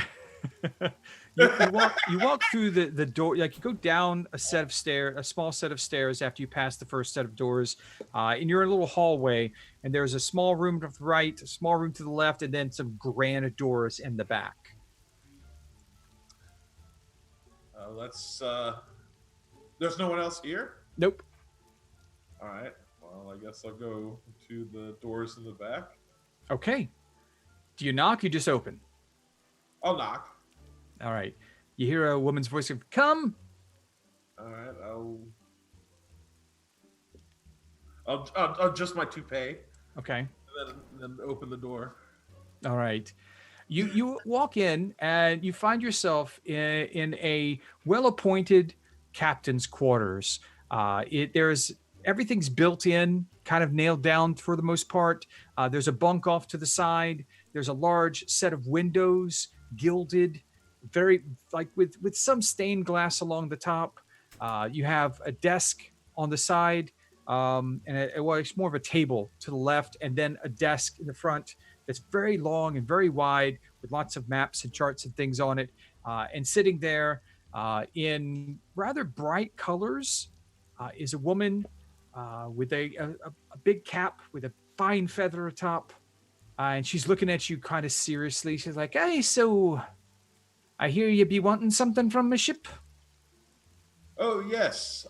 F: you walk through the door, like you go down a small set of stairs after you pass the first set of doors, and you're in a little hallway, and there's a small room to the right, a small room to the left, and then some granite doors in the back.
C: There's no one else here?
F: Nope.
C: All right. Well, I guess I'll go to the doors in the back.
F: Okay. Do you knock? You just open?
C: I'll knock.
F: All right. You hear a woman's voice of, "Come."
C: All right. I'll adjust my toupee.
F: Okay.
C: And then open the door.
F: All right. You walk in and you find yourself in a well-appointed captain's quarters. Everything's built in, kind of nailed down for the most part. There's a bunk off to the side. There's a large set of windows, gilded, very with some stained glass along the top. You have a desk on the side, and it's more of a table to the left, and then a desk in the front that's very long and very wide with lots of maps and charts and things on it. And sitting there in rather bright colors is a woman with a big cap with a fine feather atop. And she's looking at you kind of seriously. She's like, "Hey, so I hear you be wanting something from a ship?"
C: Oh, yes.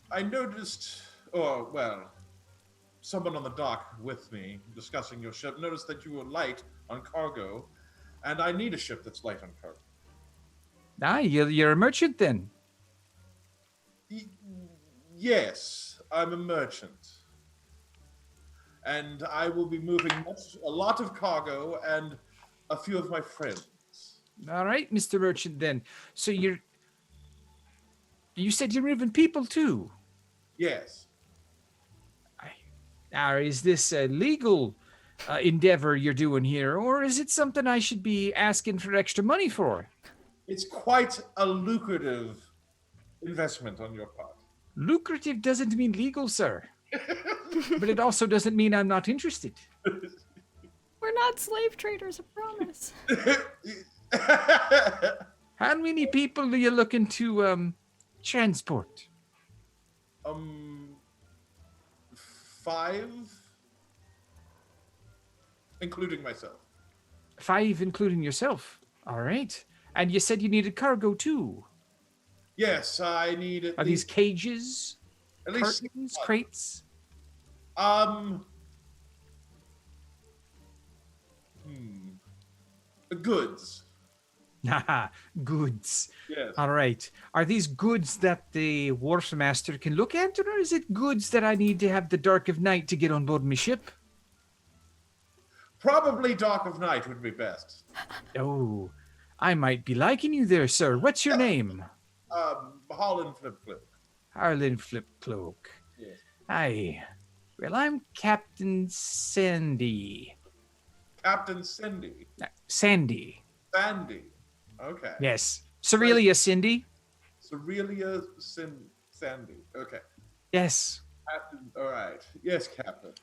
C: I noticed, someone on the dock with me discussing your ship noticed that you were light on cargo, and I need a ship that's light on cargo.
F: You're a merchant then?
C: Yes, I'm a merchant. And I will be moving a lot of cargo and a few of my friends.
F: All right, Mr. Merchant then. So you said you're moving people too?
C: Yes.
F: Now, is this a legal endeavor you're doing here, or is it something I should be asking for extra money for?
C: It's quite a lucrative investment on your part.
F: Lucrative doesn't mean legal, sir. But it also doesn't mean I'm not interested.
A: We're not slave traders, I promise.
F: How many people are you looking to transport?
C: 5, including myself.
F: 5, including yourself. All right. And you said you needed cargo too.
C: Yes, I need.
F: Are these cages?
C: At
F: cartons,
C: least
F: crates?
C: goods.
F: Haha, goods.
C: Yes.
F: All right. Are these goods that the wharf master can look at, or is it goods that I need to have the dark of night to get on board my ship?
C: Probably Dark of Night would be best.
F: Oh, I might be liking you there, sir. What's your name?
C: Holland Flipcloak.
F: Harlan Flipcloak.
C: Yes.
F: Aye. Well, I'm Captain Sandy.
C: Captain Cindy.
F: Sandy.
C: Sandy. Okay.
F: Yes. Cerelia Cindy.
C: Cerelia Sandy. Okay.
F: Yes.
C: Captain. All right. Yes, Captain.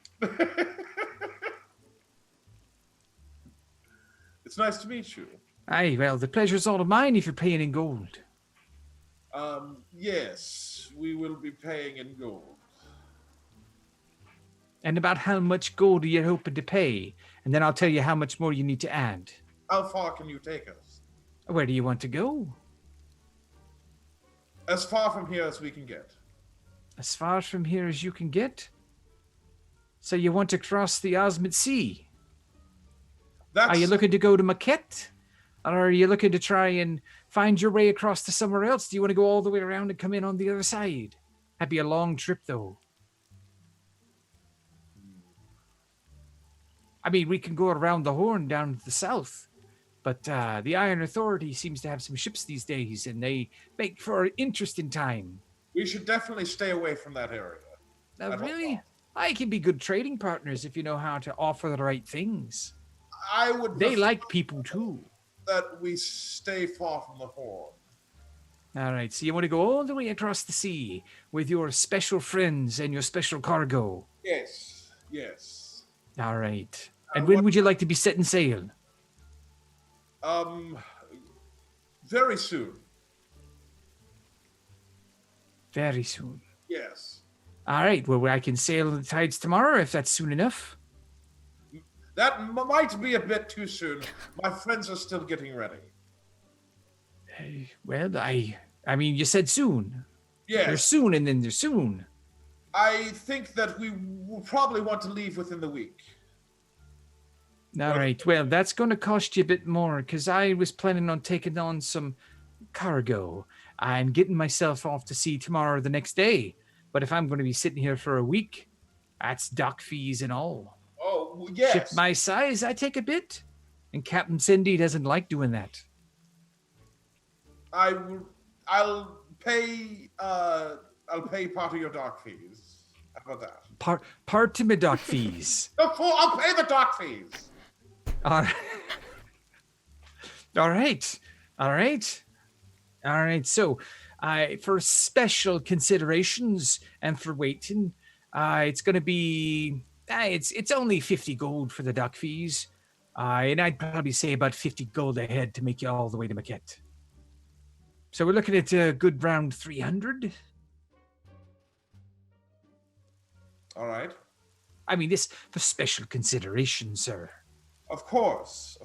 C: It's nice to meet you.
F: Aye, well, the pleasure's all of mine if you're paying in gold.
C: Yes, we will be paying in gold.
F: And about how much gold are you hoping to pay? And then I'll tell you how much more you need to add.
C: How far can you take us?
F: Where do you want to go?
C: As far from here as we can get.
F: As far from here as you can get? So you want to cross the Osmond Sea? Are you looking to go to Maquette? Or are you looking to try and find your way across to somewhere else? Do you want to go all the way around and come in on the other side? That'd be a long trip, though. I mean, we can go around the Horn down to the south. But the Iron Authority seems to have some ships these days, and they make for an interesting time.
C: We should definitely stay away from that area.
F: Really? I can be good trading partners if you know how to offer the right things.
C: I would.
F: They like people too.
C: That we stay far from the Horn.
F: All right, so you want to go all the way across the sea with your special friends and your special cargo?
C: Yes, yes.
F: All right. And when would you like to be setting sail?
C: Very soon.
F: Very soon.
C: Yes.
F: All right, well, I can sail the tides tomorrow if that's soon enough.
C: That might be a bit too soon. My friends are still getting ready.
F: Well, I mean, you said soon.
C: Yes.
F: There's soon and then there's soon.
C: I think that we will probably want to leave within the week.
F: All right, well, that's going to cost you a bit more because I was planning on taking on some cargo and getting myself off to sea tomorrow or the next day. But if I'm going to be sitting here for a week, that's dock fees and all.
C: Oh, yes.
F: Ship my size, I take a bit. And Captain Cindy doesn't like doing that.
C: I'll pay part of your dock fees. How about that?
F: Part to my dock fees.
C: I'll pay the dock fees.
F: All right. So, for special considerations and for waiting, it's going to be it's only 50 gold for the dock fees, and I'd probably say about 50 gold a head to make you all the way to Maquette. So we're looking at a good round 300.
C: All right.
F: I mean, this for special consideration, sir.
C: Of course.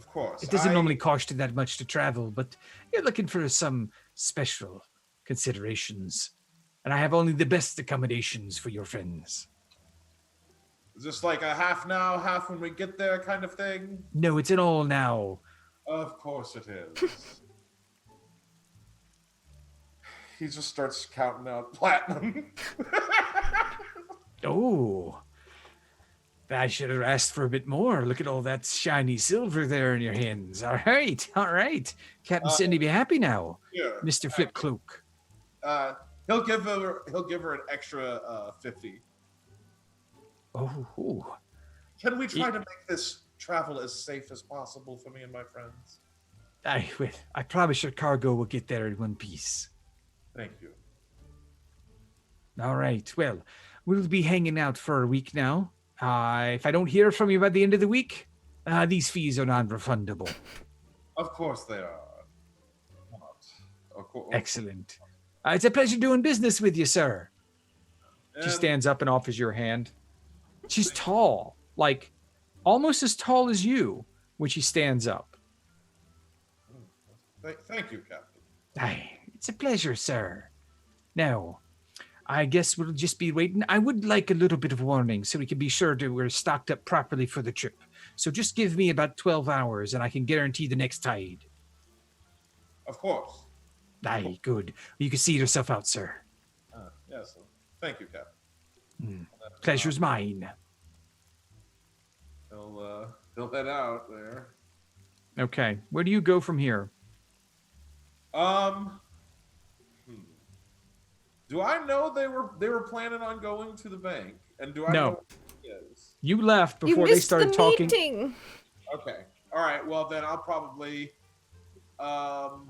F: It doesn't normally cost you that much to travel, but you're looking for some special considerations. And I have only the best accommodations for your friends.
C: Is this like a half now, half when we get there kind of thing?
F: No, it's an all now.
C: Of course it is. He just starts counting out platinum.
F: Oh. I should have asked for a bit more. Look at all that shiny silver there in your hands. All right. Captain Cindy, be happy now.
C: Yeah.
F: Mr. Flipcloak.
C: He'll give her an extra 50.
F: Oh.
C: Can we try to make this travel as safe as possible for me and my friends?
F: I promise your cargo will get there in one piece.
C: Thank you.
F: All right. Well, we'll be hanging out for a week now. If I don't hear from you by the end of the week, these fees are non-refundable.
C: Of course they are. Of course.
F: Excellent. It's a pleasure doing business with you, sir. She stands up and offers your hand. She's tall, like almost as tall as you when she stands up.
C: Thank you, Captain.
F: It's a pleasure, sir. Now, I guess we'll just be waiting. I would like a little bit of warning so we can be sure that we're stocked up properly for the trip. So just give me about 12 hours and I can guarantee the next tide.
C: Of course.
F: Aye, good. You can see yourself out, sir.
C: Yes. Thank you, Captain.
F: Pleasure's mine.
C: He'll head out there.
F: Okay. Where do you go from here?
C: Do I know they were planning on going to the bank? And do I
F: No.
C: know what it is?
F: You left
A: You
F: before they
A: missed
F: started
A: the
F: talking.
A: meeting.
C: Okay. All right. Well, then I'll probably. All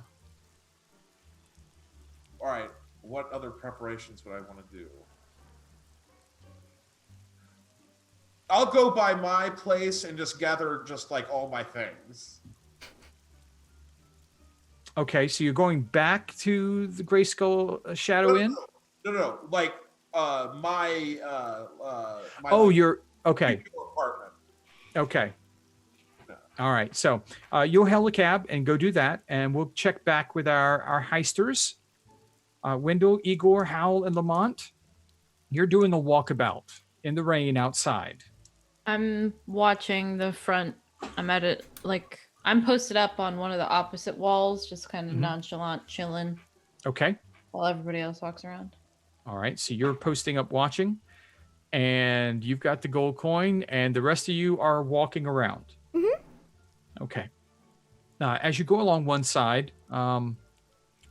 C: right. What other preparations would I want to do? I'll go by my place and just gather just like all my things.
F: Okay, so you're going back to the Grayskull Shadow Inn?
C: No. Like my
F: You're okay.
C: apartment.
F: Okay.
C: No.
F: All right. So you'll hail a cab and go do that, and we'll check back with our heisters. Wendell, Igor, Howell, and Lamont. You're doing a walkabout in the rain outside.
D: I'm watching the front. I'm at it, like, I'm posted up on one of the opposite walls, just kind of nonchalant chilling
F: Okay.
D: while everybody else walks around.
F: All right. So you're posting up watching, and you've got the gold coin, and the rest of you are walking around. Mm-hmm. Okay. As you go along one side,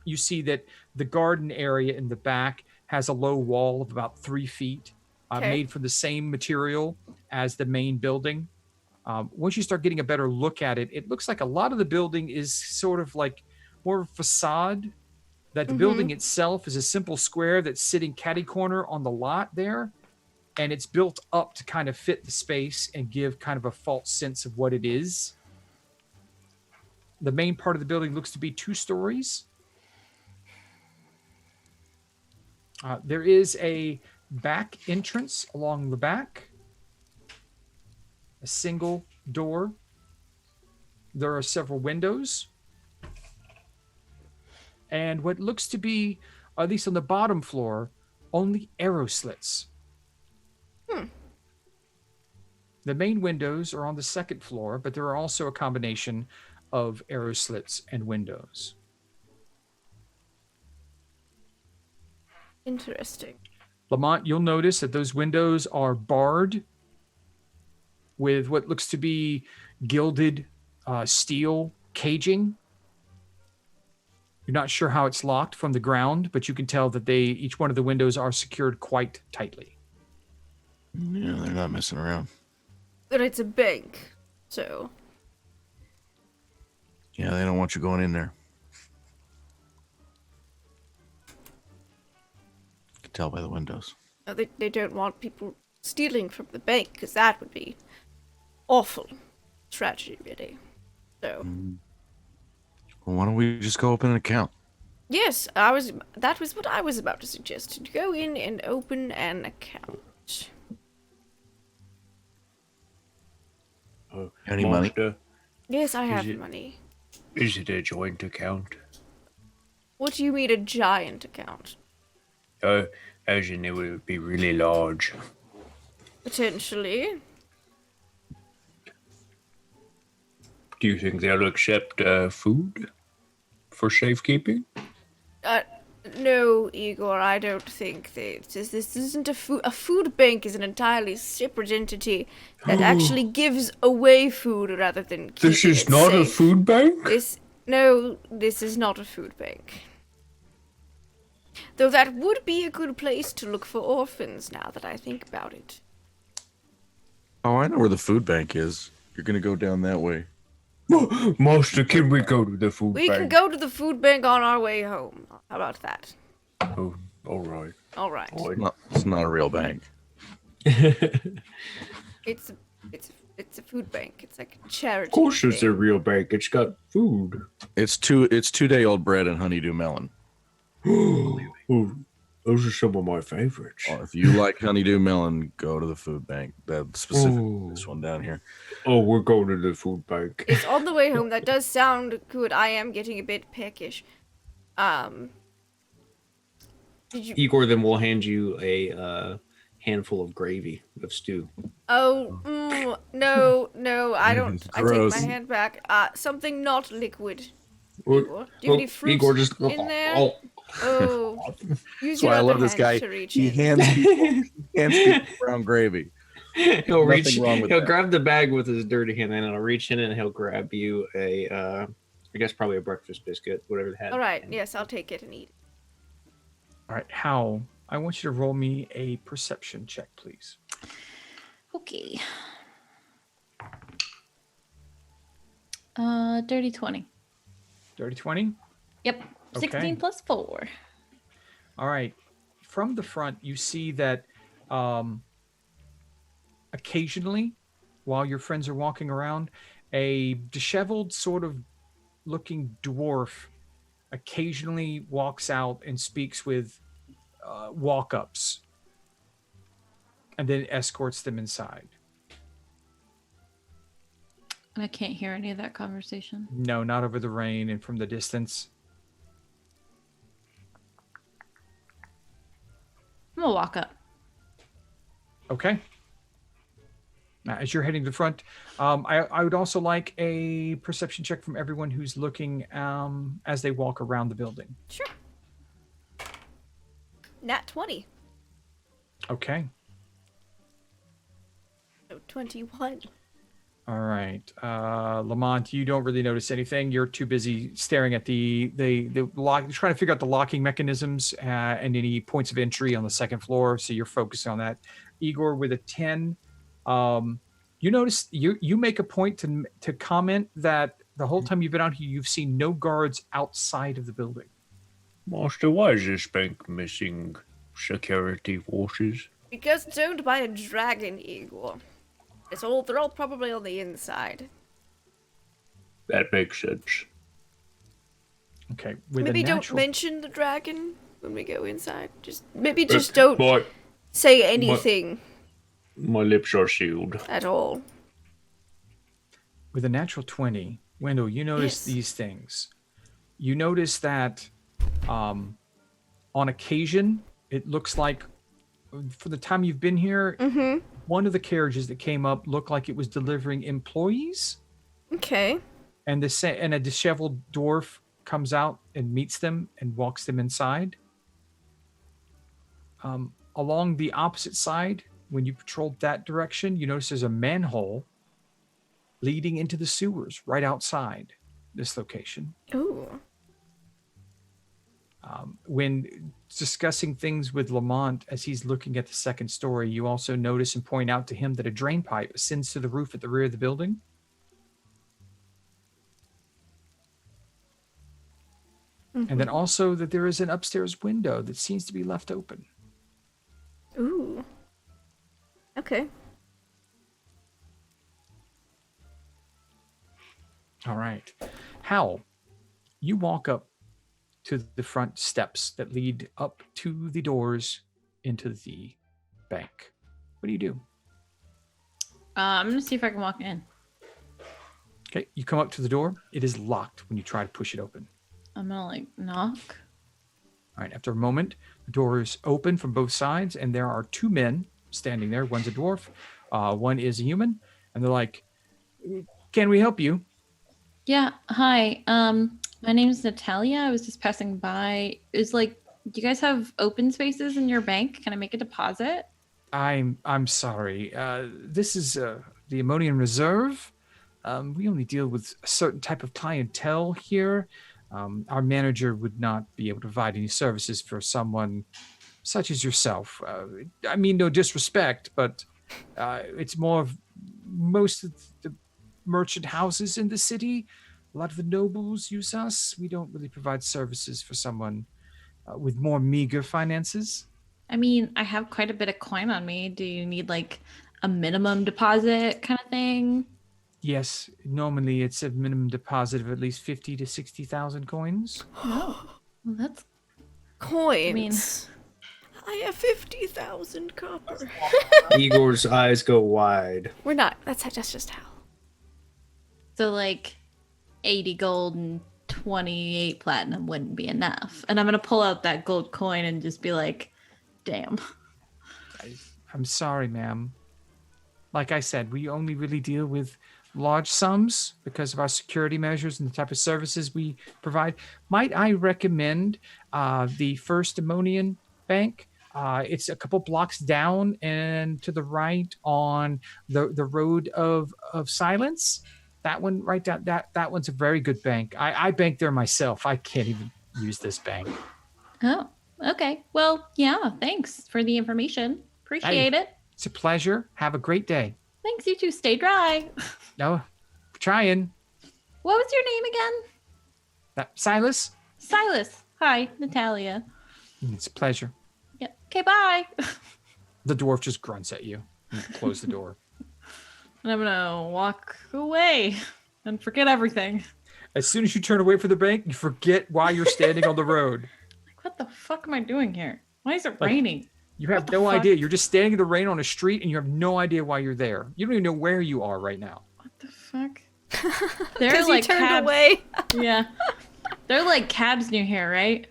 F: you see that the garden area in the back has a low wall of about 3 feet, made from the same material as the main building. Once you start getting a better look at it, it looks like a lot of the building is sort of like more of a facade, that the building itself is a simple square that's sitting catty corner on the lot there, and it's built up to kind of fit the space and give kind of a false sense of what it is. The main part of the building looks to be 2 stories. There is a back entrance along the back, a single door. There are several windows, and what looks to be, at least on the bottom floor, only arrow slits. The main windows are on the 2nd floor, but there are also a combination of arrow slits and windows.
A: Interesting.
F: Lamont, you'll notice that those windows are barred with what looks to be gilded steel caging. You're not sure how it's locked from the ground, but you can tell that each one of the windows are secured quite tightly.
E: Yeah, they're not messing around.
A: But it's a bank, so.
E: Yeah, they don't want you going in there. You can tell by the windows.
A: No, they don't want people stealing from the bank, because that would be awful tragedy, really. So.
E: Well, why don't we just go open an account?
A: Yes, that was what I was about to suggest. To go in and open an account.
E: Any money?
G: Master,
A: Yes, I have
G: it-
A: money.
G: is it a joint account?
A: What do you mean a giant account?
G: As in it would be really large.
A: Potentially.
G: Do you think they'll accept food for safekeeping?
A: No, Igor, I don't think this isn't a food bank is an entirely separate entity that actually gives away food rather than keeping
G: This is
A: it
G: not a
A: safe.
G: food bank?
A: This is not a food bank. Though that would be a good place to look for orphans now that I think about it.
E: Oh, I know where the food bank is. You're going to go down that way.
G: Master, can we go to the food
A: We
G: bank?
A: can go to the food bank on our way home. How about that?
G: Oh, all right.
A: All right.
E: It's not a real bank.
A: It's a food bank. It's like a charity.
G: Of course it's a
A: thing.
G: real bank. It's got food.
E: It's 2-day-old bread and honeydew melon.
G: Oh, those are some of my favorites.
E: Well, if you like honeydew melon, go to the food bank. That's specific.
G: Ooh.
E: This one down here.
G: Oh, we're going to the food bank.
A: It's on the way home. That does sound good. I am getting a bit peckish. Did you?
B: Igor then will hand you a handful of gravy of stew.
A: Oh, no, I don't. I take my
E: Gross.
A: hand back. Something not liquid.
B: Or-
A: Igor, do you have any fruit
B: Igor just
A: in there? Oh, use
E: That's why
A: your
E: I
A: other
E: love this
A: hand
E: guy.
A: to reach
E: He
A: in.
E: hands people brown gravy.
B: He'll reach.
E: Nothing wrong with
B: He'll
E: that.
B: grab the bag with his dirty hand, and he'll reach in and he'll grab you a, I guess probably a breakfast biscuit, whatever they had.
A: All right, yes, I'll take it and eat.
F: All right, Hal, I want you to roll me a perception check, please.
D: Okay. Dirty 20.
F: Dirty 20?
D: Yep. 16
F: Okay.
D: plus 4.
F: All right. From the front, you see that occasionally, while your friends are walking around, a disheveled sort of looking dwarf occasionally walks out and speaks with walk-ups and then escorts them inside.
D: And I can't hear any of that conversation.
F: No, not over the rain and from the distance.
D: I'm gonna walk up.
F: Okay. Now, as you're heading to the front, I would also like a perception check from everyone who's looking as they walk around the building.
A: Sure. Nat 20.
F: Okay.
A: So 21.
F: All right. Lamont, you don't really notice anything. You're too busy staring at the lock, trying to figure out the locking mechanisms and any points of entry on the second floor. So you're focused on that. Igor with a 10. You notice you make a point to comment that the whole time you've been out here, you've seen no guards outside of the building.
G: Master, why is this bank missing security forces?
A: Because it's owned by a dragon, Igor. They're all probably on the inside.
G: That makes sense.
F: Okay. With
A: Maybe
F: a
A: don't
F: natural,
A: mention the dragon when we go inside. Maybe just don't
G: My,
A: say anything
G: my lips are sealed.
A: at all.
F: with a natural 20, Wendell, you notice
A: Yes.
F: these things. You notice that on occasion, it looks like for the time you've been here,
A: Mm-hmm.
F: one of the carriages that came up looked like it was delivering employees,
A: Okay.
F: and a disheveled dwarf comes out and meets them and walks them inside. Along the opposite side, when you patrolled that direction, you notice there's a manhole leading into the sewers right outside this location.
A: Ooh.
F: When discussing things with Lamont as he's looking at the second story, you also notice and point out to him that a drain pipe ascends to the roof at the rear of the building. And then also that there is an upstairs window that seems to be left open.
A: Ooh. Okay.
F: All right. Hal, you walk up to the front steps that lead up to the doors into the bank. What do you do?
D: I'm gonna see if I can walk in.
F: Okay, you come up to the door. It is locked when you try to push it open.
D: I'm gonna knock.
F: All right, after a moment, the door is open from both sides, and there are two men standing there. One's a dwarf, one is a human, and they're like, "Can we help you?"
D: Yeah, hi. My name's Natalia. I was just passing by. Do you guys have open spaces in your bank? Can I make a deposit?
F: I'm sorry. This is the Ammonian Reserve. We only deal with a certain type of clientele here. Our manager would not be able to provide any services for someone such as yourself. I mean, no disrespect, but it's more of most of the merchant houses in the city. A lot of the nobles use us. We don't really provide services for someone with more meager finances.
D: I mean, I have quite a bit of coin on me. Do you need like a minimum deposit kind of thing?
F: Yes, normally it's a minimum deposit of at least 50 to 60,000 coins.
D: Well, that's
A: Coins. I have 50,000 copper.
B: Igor's eyes go wide.
A: We're not. That's just how.
D: so like 80 gold and 28 platinum wouldn't be enough. And I'm gonna pull out that gold coin and just be like, damn.
F: I'm sorry, ma'am. Like I said, we only really deal with large sums because of our security measures and the type of services we provide. Might I recommend the First Ammonian Bank? It's a couple blocks down and to the right on the road of silence. That one right down. That one's a very good bank. I bank there myself. I can't even use this bank.
D: Oh, okay. Well, yeah, thanks for the information. Appreciate it.
F: It's a pleasure. Have a great day.
D: Thanks, you two. Stay dry.
F: No, trying.
D: What was your name again?
F: Silas?
D: Silas. Hi, Natalia.
F: It's a pleasure.
D: Yeah. Okay, bye.
F: The dwarf just grunts at you and close the door.
D: And I'm gonna walk away and forget everything.
F: As soon as you turn away from the bank, you forget why you're standing on the road.
D: Like, what the fuck am I doing here? Why is it raining?
F: You have no idea. You're just standing in the rain on a street and you have no idea why you're there. You don't even know where you are right now.
D: What the fuck?
A: Because you turned away.
D: Yeah. They're like cabs near here, right?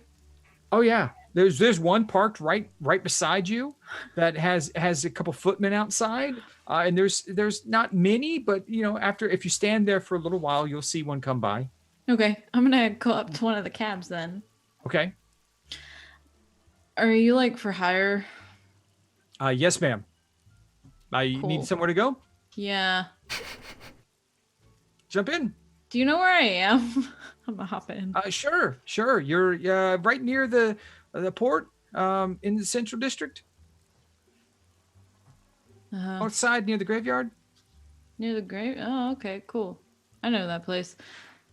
F: Oh yeah. There's one parked right beside you that has a couple footmen outside. And there's not many, but if you stand there for a little while, you'll see one come by.
D: Okay. I'm gonna go up to one of the cabs then.
F: Okay.
D: Are you like for hire?
F: Yes, ma'am. I
D: Cool.
F: need somewhere to go.
D: Yeah.
F: Jump in.
D: Do you know where I am? I'm gonna hop in.
F: Sure. You're right near the port in the Central District. Outside near the graveyard.
D: Near the grave? Oh, okay, cool. I know that place.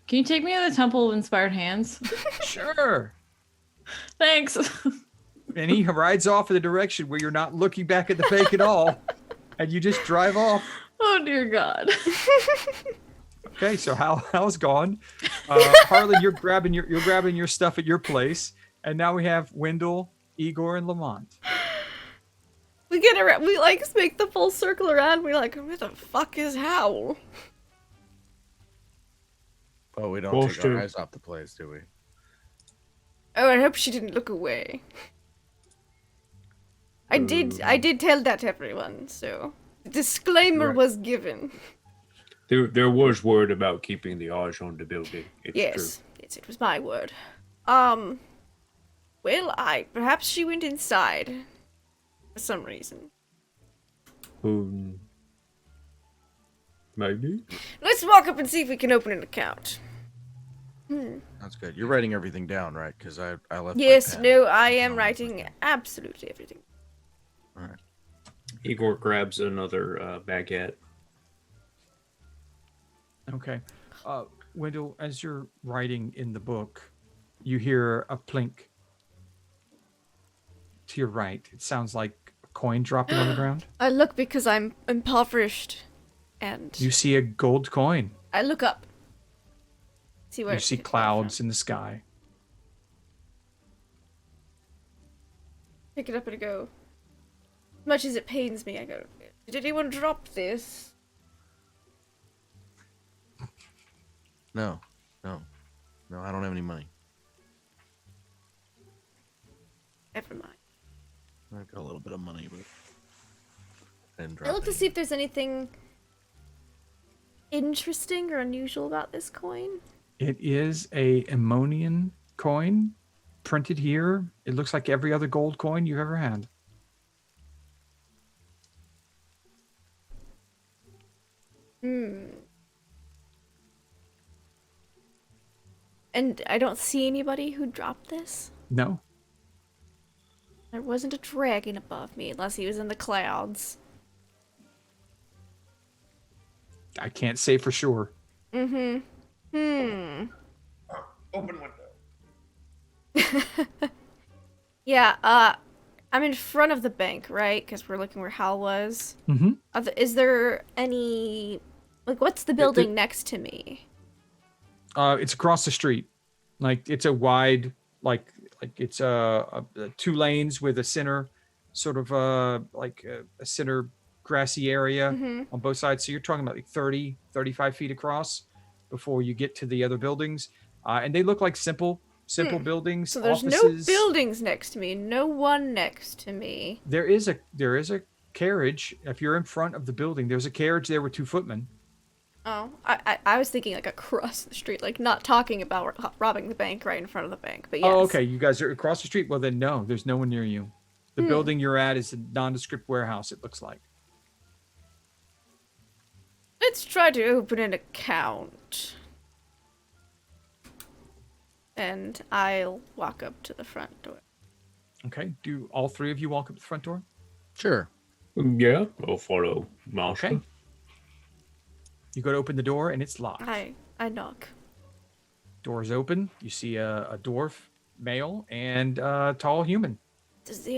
D: Can you take me to the Temple of Inspired Hands?
F: Sure.
D: Thanks.
F: And he rides off in the direction where you're not looking back at the bank at all, and you just drive off.
D: Oh dear God.
F: Okay, so Hal's gone. Harlan, you're grabbing your stuff at your place, and now we have Wendell, Igor, and Lamont.
A: We get around. We make the full circle around. We're like, where the fuck is Hal?
E: Oh, we don't
G: Both
E: take our
G: do.
E: eyes off the place, do we?
A: Oh, I hope she didn't look away. I did tell that to everyone, so disclaimer
G: Right.
A: was given.
G: There was word about keeping the eyes on the building. It's
A: Yes, it was my word. Well, perhaps she went inside for some reason.
G: true. Maybe.
A: Let's walk up and see if we can open an account.
E: That's good. You're writing everything down, right? Because I left.
A: Yes,
E: my pen.
A: no, I am writing absolutely everything.
E: All right.
B: Igor grabs another baguette.
F: Okay. Wendell, as you're writing in the book, you hear a plink to your right. It sounds like a coin dropping on the ground.
A: I look because I'm impoverished, and
F: You see a gold coin.
A: I look up. See where
F: You see clouds in the sky.
A: Pick it up and go. As much as it pains me, I go, did anyone drop this?
E: No, I don't have any money.
A: Never mind.
E: I've got a little bit of money, but I didn't
A: I
E: drop
A: look to
E: any.
A: see if there's anything interesting or unusual about this coin.
F: It is a Ammonian coin printed here. It looks like every other gold coin you've ever had.
A: And I don't see anybody who dropped this.
F: No.
A: There wasn't a dragon above me unless he was in the clouds.
F: I can't say for sure.
C: Open window.
A: Yeah, I'm in front of the bank, right? Because we're looking where Hal was.
F: Mm-hmm.
A: Is there any... what's the building next to me?
F: It's across the street. Like it's a wide, like it's two lanes with a center, sort of a center grassy area on both sides. So you're talking about like 30, 35 feet across before you get to the other buildings. And they look like simple buildings.
A: So there's
F: offices.
A: no buildings next to me. No one next to me.
F: There is a carriage. If you're in front of the building, there's a carriage there with 2 footmen.
A: Oh, I was thinking like across the street, like not talking about robbing the bank right in front of the bank, but yes.
F: Oh, okay. You guys are across the street. Well, then no, there's no one near you. The building you're at is a nondescript warehouse, it looks like.
A: Let's try to open an account. And I'll walk up to the front door.
F: Okay. Do all 3 of you walk up to the front door?
E: Sure.
G: Yeah, I'll follow Master.
F: Okay. You go to open the door and it's locked.
A: I knock.
F: Door is open. You see a dwarf, male, and a tall human.
A: Do they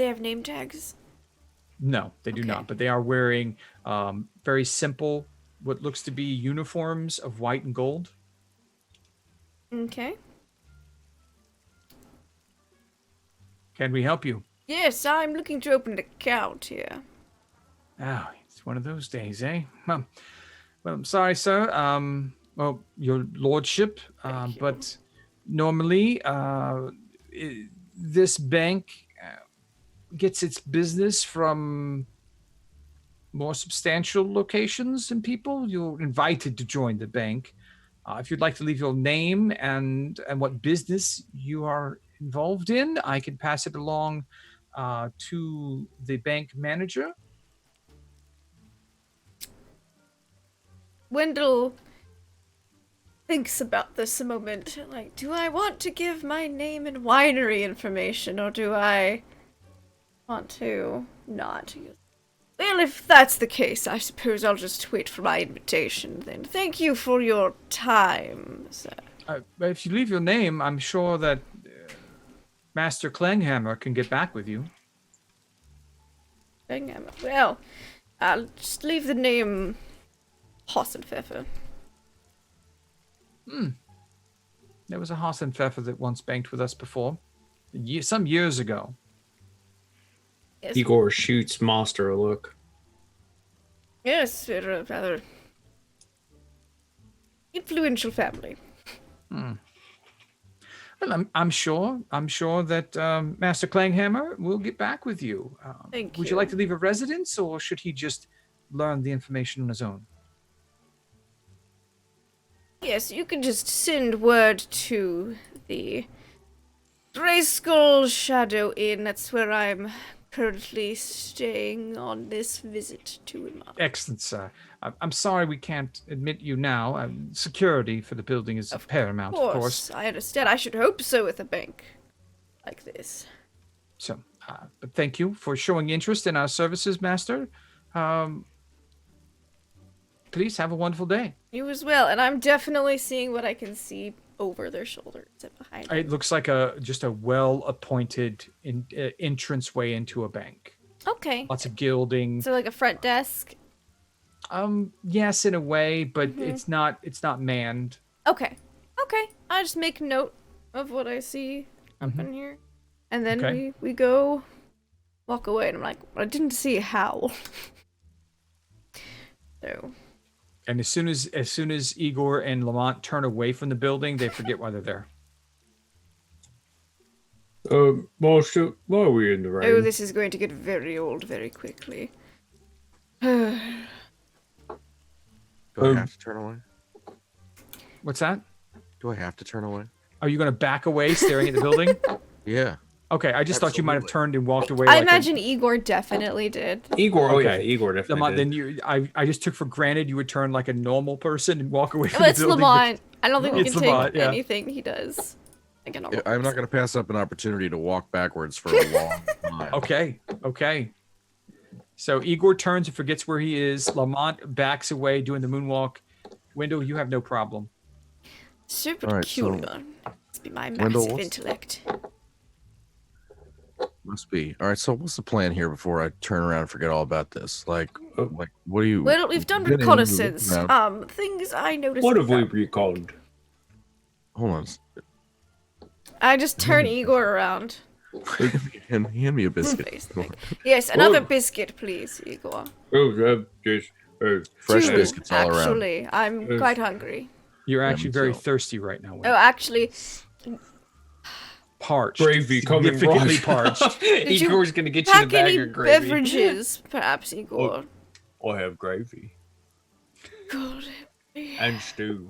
A: have name tags?
F: No, they do
A: Okay.
F: not. But they are wearing very simple, what looks to be uniforms of white and gold.
A: Okay.
F: Can we help you?
A: Yes, I'm looking to open an account here.
F: Oh, it's one of those days, eh? Well, I'm sorry, sir. Well, your lordship,
A: Thank you.
F: but normally, this bank gets its business from more substantial locations and people. You're invited to join the bank. If you'd like to leave your name and what business you are involved in, I can pass it along to the bank manager.
A: Wendell thinks about this a moment. Like, do I want to give my name and winery information, or do I want to not? Well, if that's the case, I suppose I'll just wait for my invitation then. Thank you for your time, sir.
F: If you leave your name, I'm sure that Master Klanghammer can get back with you.
A: Well, I'll just leave the name Hassenpfeffer.
F: There was a Hassenpfeffer that once banked with us before, some years ago.
A: Yes,
B: Igor shoots Monster a look.
A: yes, we're a rather influential family.
F: Well, I'm sure that Master Klanghammer will get back with you.
A: Thank
F: Would
A: you.
F: you like to leave a residence, or should he just learn the information on his own?
A: Yes, you can just send word to the Grayskull Shadow Inn. That's where I'm currently staying on this visit to him.
F: Excellent, sir. I'm sorry we can't admit you now. Security for the building is paramount, of course.
A: I understand. I should hope so with a bank like this.
F: So, but thank you for showing interest in our services, Master. Please have a wonderful day.
A: You as well, and I'm definitely seeing what I can see over their shoulders and behind them.
F: It looks like just a well-appointed entranceway into a bank.
A: Okay.
F: Lots of gilding.
A: So like a front desk.
F: Yes, in a way, but it's not manned.
A: Okay. I just make note of what I see up in here, and then
F: Okay.
A: we go walk away, and I'm like, I didn't see how. So.
F: And as soon as Igor and Lamont turn away from the building, they forget why they're there.
G: Master, why are we in the rain?
A: Oh, this is going to get very old very quickly.
E: Do I have to turn away?
F: What's that?
E: Do I have to turn away?
F: Are you going to back away, staring at the building?
E: Yeah.
F: Okay, I just thought you might have
E: Absolutely.
F: turned and walked away.
A: I
F: like
A: imagine Igor definitely did.
B: Igor,
F: Oh, yeah.
B: okay, Igor definitely
F: Lamont,
B: did.
F: then I just took for granted you would turn like a normal person and walk away from
A: Well,
F: the
A: it's
F: building.
A: Lamont. I don't think we
F: It's
A: can
F: Lamont,
A: take
F: yeah.
A: anything he does. Like a normal
E: I'm not
A: person.
E: going to pass up an opportunity to walk backwards for a long time.
F: Okay. So Igor turns and forgets where he is. Lamont backs away doing the moonwalk. Wendell, you have no problem.
A: Super
E: All right, so-
A: peculiar. Must be my
E: Wendell,
A: massive
E: what's-
A: intellect.
E: Must be. All right, so what's the plan here before I turn around and forget all about this? Like what do you...
A: Well, we've done
E: Get in,
A: reconnaissance.
E: look around.
A: Things I noticed.
G: What have we
A: about-
G: recalled?
E: Hold on.
A: I just turn Igor around.
E: Hand me a biscuit.
A: Face thing. Yes, another
G: Oh.
A: biscuit, please, Igor.
G: Oh, just
E: Fresh
A: Two,
E: biscuits all around.
A: Actually, I'm quite hungry.
F: You're
E: Yeah,
F: actually
E: me
F: very
E: too.
F: thirsty right now.
A: Oh,
F: Wendell.
A: actually,
F: parched.
G: Gravy coming
F: significantly
G: right.
F: parched.
A: Did you
B: Igor's gonna get you the
A: Pack
B: bag
A: any
B: of gravy.
A: beverages, perhaps, Igor?
G: I have gravy
A: God,
G: and stew.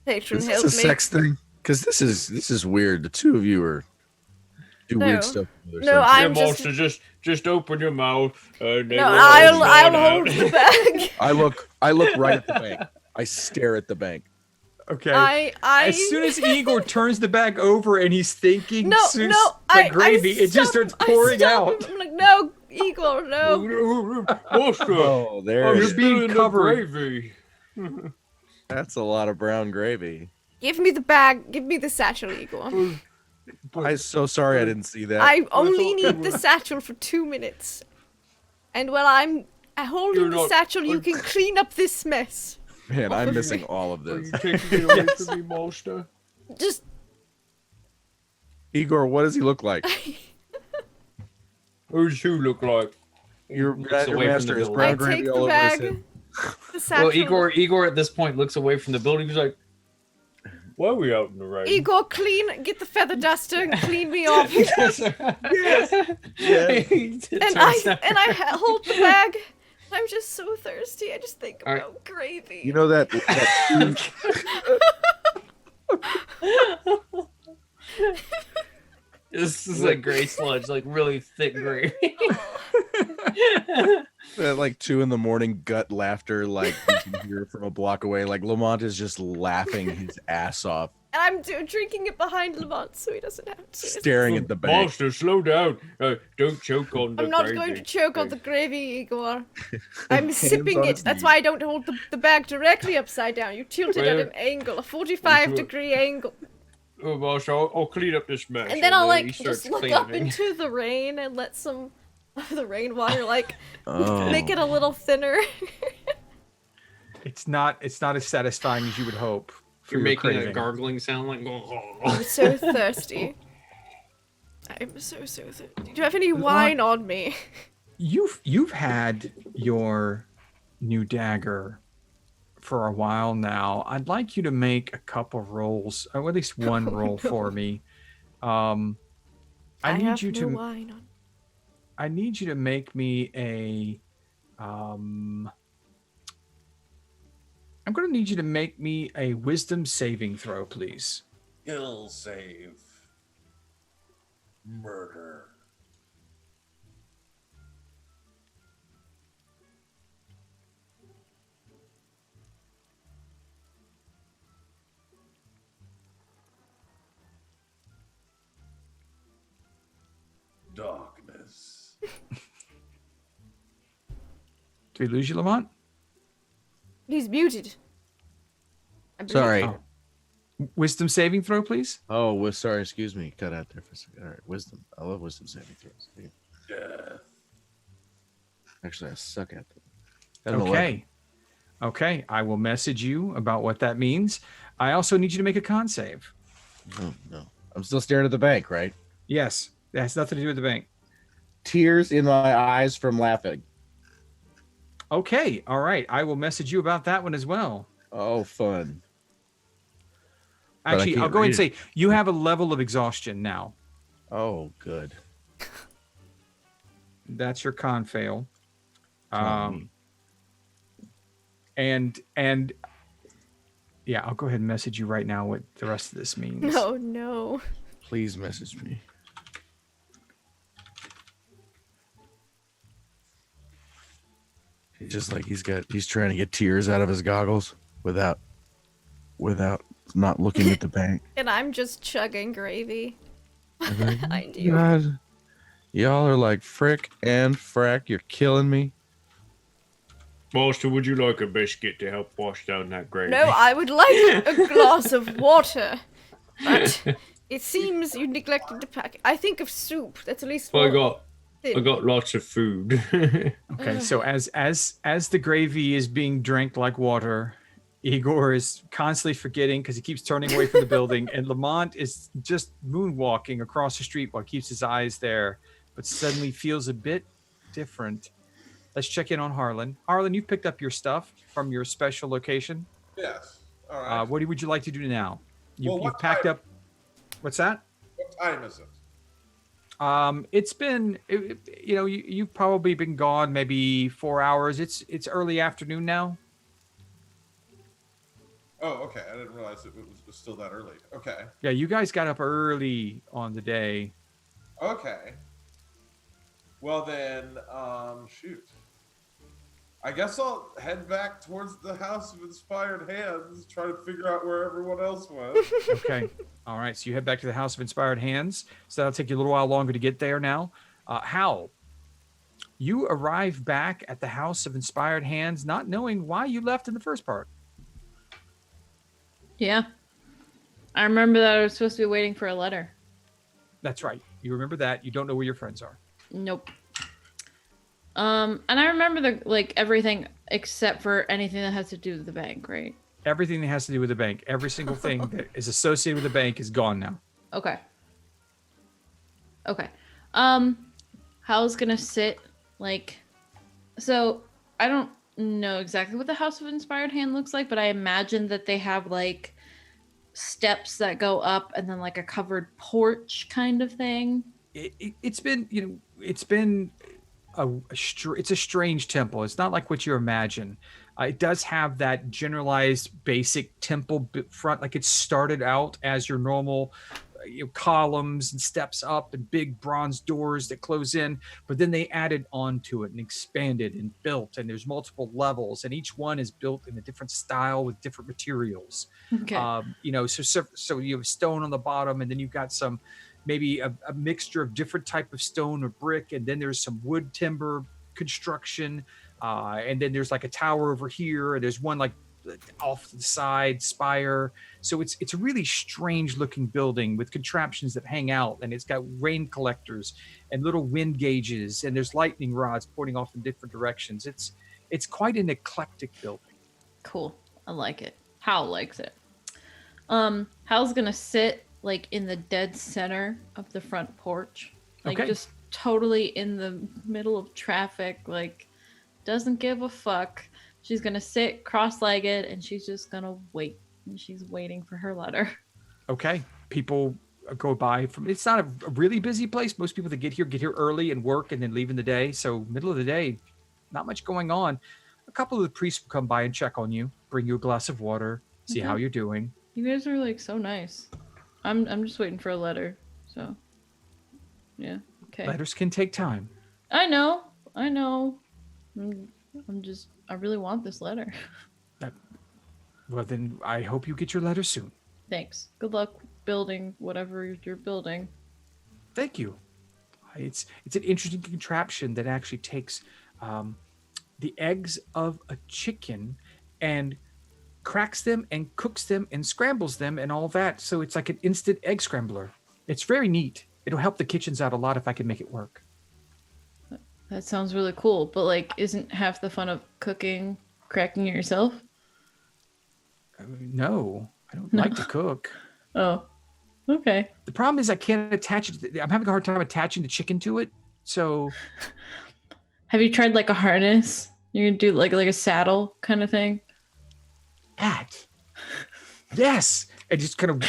A: patron,
E: Is
A: help
E: this a
A: me.
E: sex thing? Because this is weird. The two of you do
A: No.
E: weird stuff. together
A: No,
E: sometimes.
A: I'm
G: Yeah,
A: just.
G: monster, just open your mouth. And
A: No, I'll hold the bag.
E: I look right at the bank. I stare at the bank.
F: Okay. As soon as Igor turns the bag over and he's thinking the gravy, it just starts pouring out.
A: I'm like, no, Igor, no.
G: Monster,
E: Oh, there
G: I'm
E: it
F: you're
E: is.
F: being
G: spilling the
F: covered.
G: gravy.
E: That's a lot of brown gravy.
A: Give me the bag. Give me the satchel, Igor.
E: I'm so sorry I didn't see that.
A: I only
G: thought
A: need
G: you
A: the
G: were-
A: satchel for 2 minutes. And while I'm holding
G: You're
A: the
G: not-
A: satchel, you can clean up this mess.
E: Man, I'm missing all of
G: Are
E: this.
G: you taking it away from me, monster?
A: Just.
E: Igor, what does he look like?
G: Who's who look like?
E: Your
B: Looks away from
E: master
B: the
E: is
B: building.
E: brown
A: I
E: gravy
A: take
E: all
A: the
E: over his
A: bag.
E: head.
A: The satchel.
B: Well, Igor at this point looks away from the building. He's like,
G: Why are we out in the rain?
A: Igor, get the feather duster and clean me off.
B: yes.
A: And I hold the bag. I'm just so thirsty. I just think
B: All right.
A: about gravy.
E: You know that
B: This is like gray sludge, like really thick gravy.
E: that like 2 a.m. gut laughter, like you can hear from a block away. Like Lamont is just laughing his ass off,
A: And I'm drinking it behind Lamont so he doesn't have to.
E: staring at the bank.
G: Monster, slow down. Don't choke on the
A: I'm not
G: gravy.
A: going to choke on the gravy, Igor. I'm
E: Hands
A: sipping
E: on
A: it.
E: his
A: That's
E: knees.
A: why I don't hold the bag directly upside down. You tilt it at
G: Well,
A: an angle, a 45-degree angle.
G: Oh, Monster, I'll clean up this mess.
A: And then I'll
B: then he
A: like
B: starts
A: just look up
B: cleaning.
A: into the rain and let some of the rainwater like
E: Oh.
A: make it a little thinner.
F: It's not as satisfying as you would hope. for
B: You're
F: your
B: making a
F: craving.
B: gargling sound like.
A: I'm so thirsty. I'm so thirsty. Do you have any wine on me?
F: You've had your new dagger for a while now. I'd like you to make a couple rolls, or at least one roll for me. I need
A: have
F: you
A: no
F: to.
A: wine on.
F: I need you to make me a. I'm going to need you to make me a wisdom saving throw, please.
C: Ill save. Murder. Darkness.
F: Do we lose you, Lamont?
A: He's muted. I believe.
E: Sorry.
F: Oh. Wisdom saving throw, please.
E: Oh, sorry. Excuse me. Cut out there for a second. All right, wisdom. I love wisdom saving throws.
C: Death.
E: Actually, I suck at them. Got an 11.
F: Okay. Okay. I will message you about what that means. I also need you to make a con save.
E: No. I'm still staring at the bank, right?
F: Yes. That has nothing to do with the bank.
E: Tears in my eyes from laughing.
F: Okay. All right. I will message you about that one as well.
E: Oh, fun. But I
F: Actually, I'll
E: can't
F: go ahead and
E: read
F: say you have a level of exhaustion now.
E: Oh, good.
F: That's your con fail.
E: Oh, neat.
F: And yeah, I'll go ahead and message you right now what the rest of this means.
A: No, no.
E: Please message me. He's just like he's trying to get tears out of his goggles without not looking at the bank.
A: And I'm just chugging gravy.
E: I'm like,
A: Behind you.
E: God, y'all are like frick and frack. You're killing me.
G: Monster, would you like a biscuit to help wash down that gravy?
A: No, I would like a glass of water. But it seems you neglected to pack. I think of soup. That's at least
G: Well, I
A: more
G: got lots of food.
F: Okay, so as the gravy is being drank like water, Igor is constantly forgetting because he keeps turning away from the building, and Lamont is just moonwalking across the street while he keeps his eyes there, but suddenly feels a bit different. Let's check in on Harlan. Harlan, you picked up your stuff from your special location.
C: Yes. All right.
F: What would you like to do now?
C: Well,
F: You've
C: what
F: packed
C: time-
F: up. What's that?
C: What time is it?
F: It's been, you've probably been gone maybe 4 hours. It's early afternoon now.
C: Oh, okay. I didn't realize it was still that early. Okay.
F: Yeah, you guys got up early on the day.
C: Okay. Well then, shoot. I guess I'll head back towards the House of Inspired Hands, try to figure out where everyone else went.
F: Okay. All right. So you head back to the House of Inspired Hands. So that'll take you a little while longer to get there now. Hal, you arrive back at the House of Inspired Hands, not knowing why you left in the first part.
D: Yeah. I remember that I was supposed to be waiting for a letter.
F: That's right. You remember that. You don't know where your friends are.
D: Nope. And I remember everything except for anything that has to do with the bank, right?
F: Everything that has to do with the bank, every single thing that is associated with the bank is gone now.
D: Okay. Hal's gonna sit so I don't know exactly what the House of Inspired Hand looks like, but I imagine that they have steps that go up and then a covered porch kind of thing.
F: It's been it's a strange temple. It's not like what you imagine. It does have that generalized basic temple front, like it started out as your normal columns and steps up and big bronze doors that close in, but then they added onto it and expanded and built, and there's multiple levels, and each one is built in a different style with different materials.
D: Okay.
F: So you have stone on the bottom, and then you've got some maybe a mixture of different type of stone or brick, and then there's some wood timber construction, and then there's a tower over here, and there's one off to the side spire. So it's a really strange looking building with contraptions that hang out, and it's got rain collectors and little wind gauges, and there's lightning rods pointing off in different directions. It's quite an eclectic building.
D: Cool. I like it. Hal likes it. Hal's gonna sit in the dead center of the front porch,
F: Okay.
D: Just totally in the middle of traffic, doesn't give a fuck. She's gonna sit cross-legged and she's just gonna wait. And she's waiting for her letter.
F: Okay. People go by it's not a really busy place. Most people that get here early and work and then leave in the day. So middle of the day, not much going on. A couple of the priests will come by and check on you, bring you a glass of water, see how you're doing.
D: You guys are so nice. I'm just waiting for a letter. So yeah. Okay.
F: Letters can take time.
D: I know. I really want this letter.
F: Well, then I hope you get your letter soon.
D: Thanks. Good luck building whatever you're building.
F: Thank you. It's an interesting contraption that actually takes the eggs of a chicken and cracks them and cooks them and scrambles them and all that. So it's like an instant egg scrambler. It's very neat. It'll help the kitchens out a lot if I can make it work.
D: That sounds really cool, but isn't half the fun of cooking cracking it yourself?
F: No, I don't like to cook.
D: Oh, okay.
F: The problem is I can't attach it. I'm having a hard time attaching the chicken to it. So,
D: have you tried a harness? You're gonna do like a saddle kind of thing.
F: That. Yes, and just kind of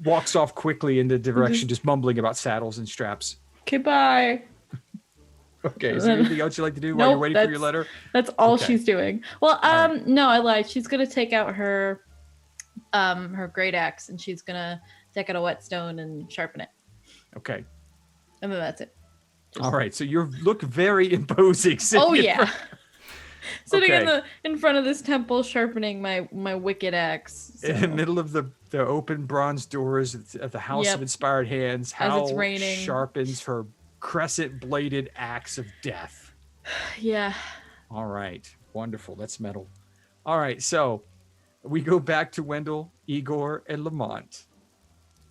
F: walks off quickly in the direction, just mumbling about saddles and straps.
D: Okay, bye.
F: Okay, is there anything else you'd like to do while you're waiting for your letter?
D: That's all she's doing. Well, no, I lied. She's gonna take out her great axe and she's gonna take out a whetstone and sharpen it.
F: Okay.
D: And then that's it.
F: All right, so you look very imposing.
D: Oh yeah. Sitting in front of this temple, sharpening my wicked axe. So.
F: In the middle of the open bronze doors of the House of Inspired Hands, Hal sharpens her crescent-bladed axe of death.
D: Yeah.
F: All right. Wonderful. That's metal. All right. So we go back to Wendell, Igor, and Lamont.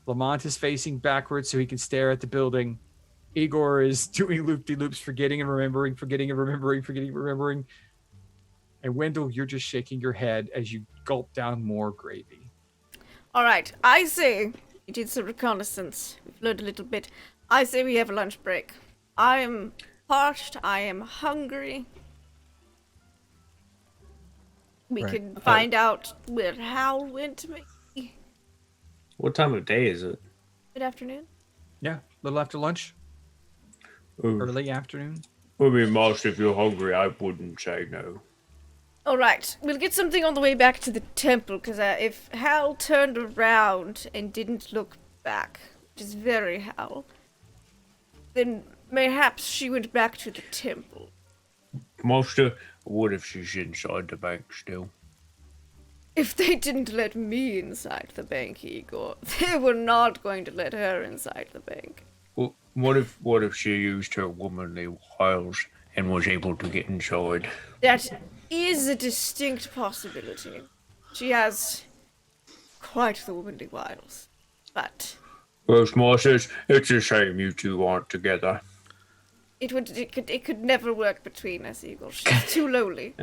F: Lamont is facing backwards so he can stare at the building. Igor is doing loop-de-loops, forgetting and remembering. And Wendell, you're just shaking your head as you gulp down more gravy.
A: All right. I say you did some reconnaissance. We've learned a little bit. I say we have a lunch break. I am parched. I am hungry. We can find out where Hal went. Maybe.
B: What time of day is it?
A: Good afternoon.
F: Yeah, a little after lunch, early afternoon.
G: I mean, Master, if you're hungry, I wouldn't say no.
A: All right, we'll get something on the way back to the temple, because if Hal turned around and didn't look back, which is very Hal, then perhaps she went back to the temple.
G: Master, what if she's inside the bank still?
A: If they didn't let me inside the bank, Igor, they were not going to let her inside the bank.
G: Well, what if she used her womanly wiles and was able to get inside?
A: That is a distinct possibility. She has quite the womanly wiles, but
G: Well, Master, it's a shame you two aren't together.
A: it could never work between us, Igor. She's too lowly.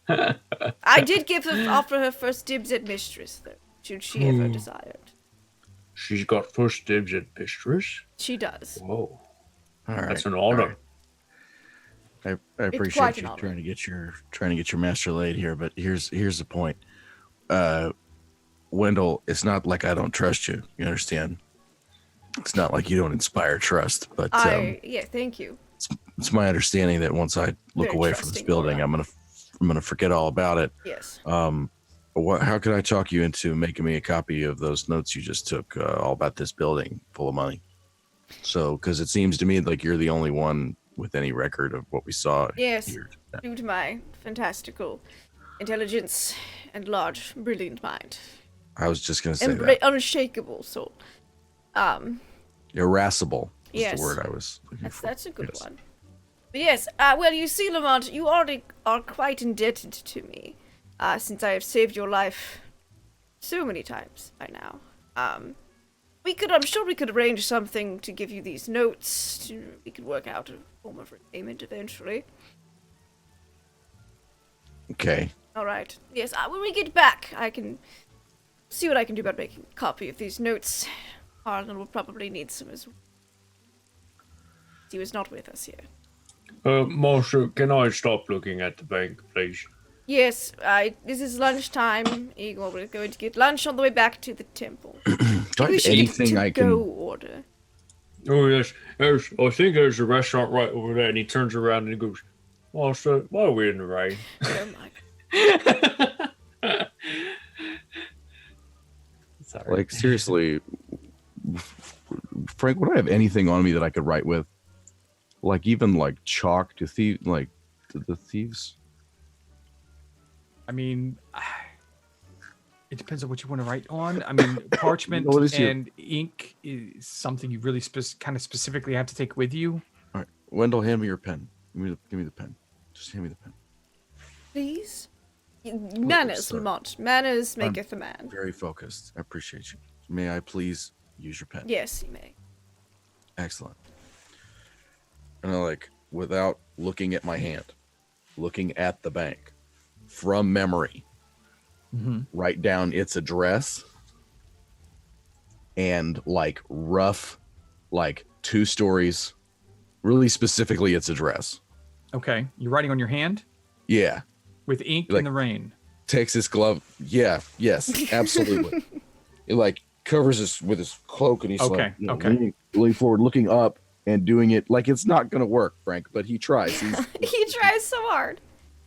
A: I did offer her first dibs at mistress, though, should she ever desire it.
G: She's got first dibs at mistress?
A: She does.
G: Whoa.
E: All right.
G: That's an honor.
E: I
A: quite
E: appreciate
A: an
E: you
A: honor.
E: trying to get your master laid here, but here's the point. Wendell, it's not like I don't trust you. You understand? It's not like you don't inspire trust, but
A: Yeah, thank you.
E: it's my understanding that once I look
A: Very
E: away from this
A: trusting
E: building,
A: aura.
E: I'm gonna forget all about it.
A: Yes.
E: How could I talk you into making me a copy of those notes you just took, all about this building full of money? So, because it seems to me like you're the only one with any record of what we saw
A: Yes.
E: here.
A: Due to my fantastical intelligence and large, brilliant mind.
E: I was just gonna say
A: And
E: that.
A: unshakable soul.
E: Irascible is
A: Yes.
E: the word I was looking for.
A: That's a good
E: Yes.
A: one. But yes, well, you see, Lamont, you already are quite indebted to me, since I have saved your life so many times by now. I'm sure we could arrange something to give you these notes. We could work out a form of repayment eventually.
E: Okay.
A: All right. Yes, when we get back, I can see what I can do about making a copy of these notes. Harlan will probably need some as well. He was not with us here.
G: Master, can I stop looking at the bank, please?
A: Yes, this is lunchtime. Igor, we're going to get lunch on the way back to the temple.
E: Do I
A: We
E: have
A: should get
E: anything
A: to
E: I
A: go
E: can?
A: order.
G: Oh, yes. I think there's a restaurant right over there. And he turns around and he goes, Master, why are we in the rain?
A: Oh my.
G: Sorry.
E: Like, seriously, Frank, would I have anything on me that I could write with? Like, even like chalk to the thieves?
F: I mean, it depends on what you want to write on. I mean, parchment
E: What is your-
F: and ink is something you really kind of specifically have to take with you.
E: All right, Wendell, hand me your pen. Give me the pen. Just hand me the pen.
A: Please? Manners,
E: sir.
A: Lamont. Manners maketh a man.
E: Very focused. I appreciate you. May I please use your pen?
A: Yes, you may.
E: Excellent. And I without looking at my hand, looking at the bank, from memory, write down its address and rough, 2 stories, really specifically its address.
F: Okay, you're writing on your hand
E: Yeah.
F: with ink
E: Like-
F: in the rain.
E: Takes his glove. Yeah. Yes. Absolutely. It covers us with his cloak and he's
F: Okay, okay.
E: leaning forward, looking up and doing it like it's not going to work, Frank, but he tries.
A: He tries so hard.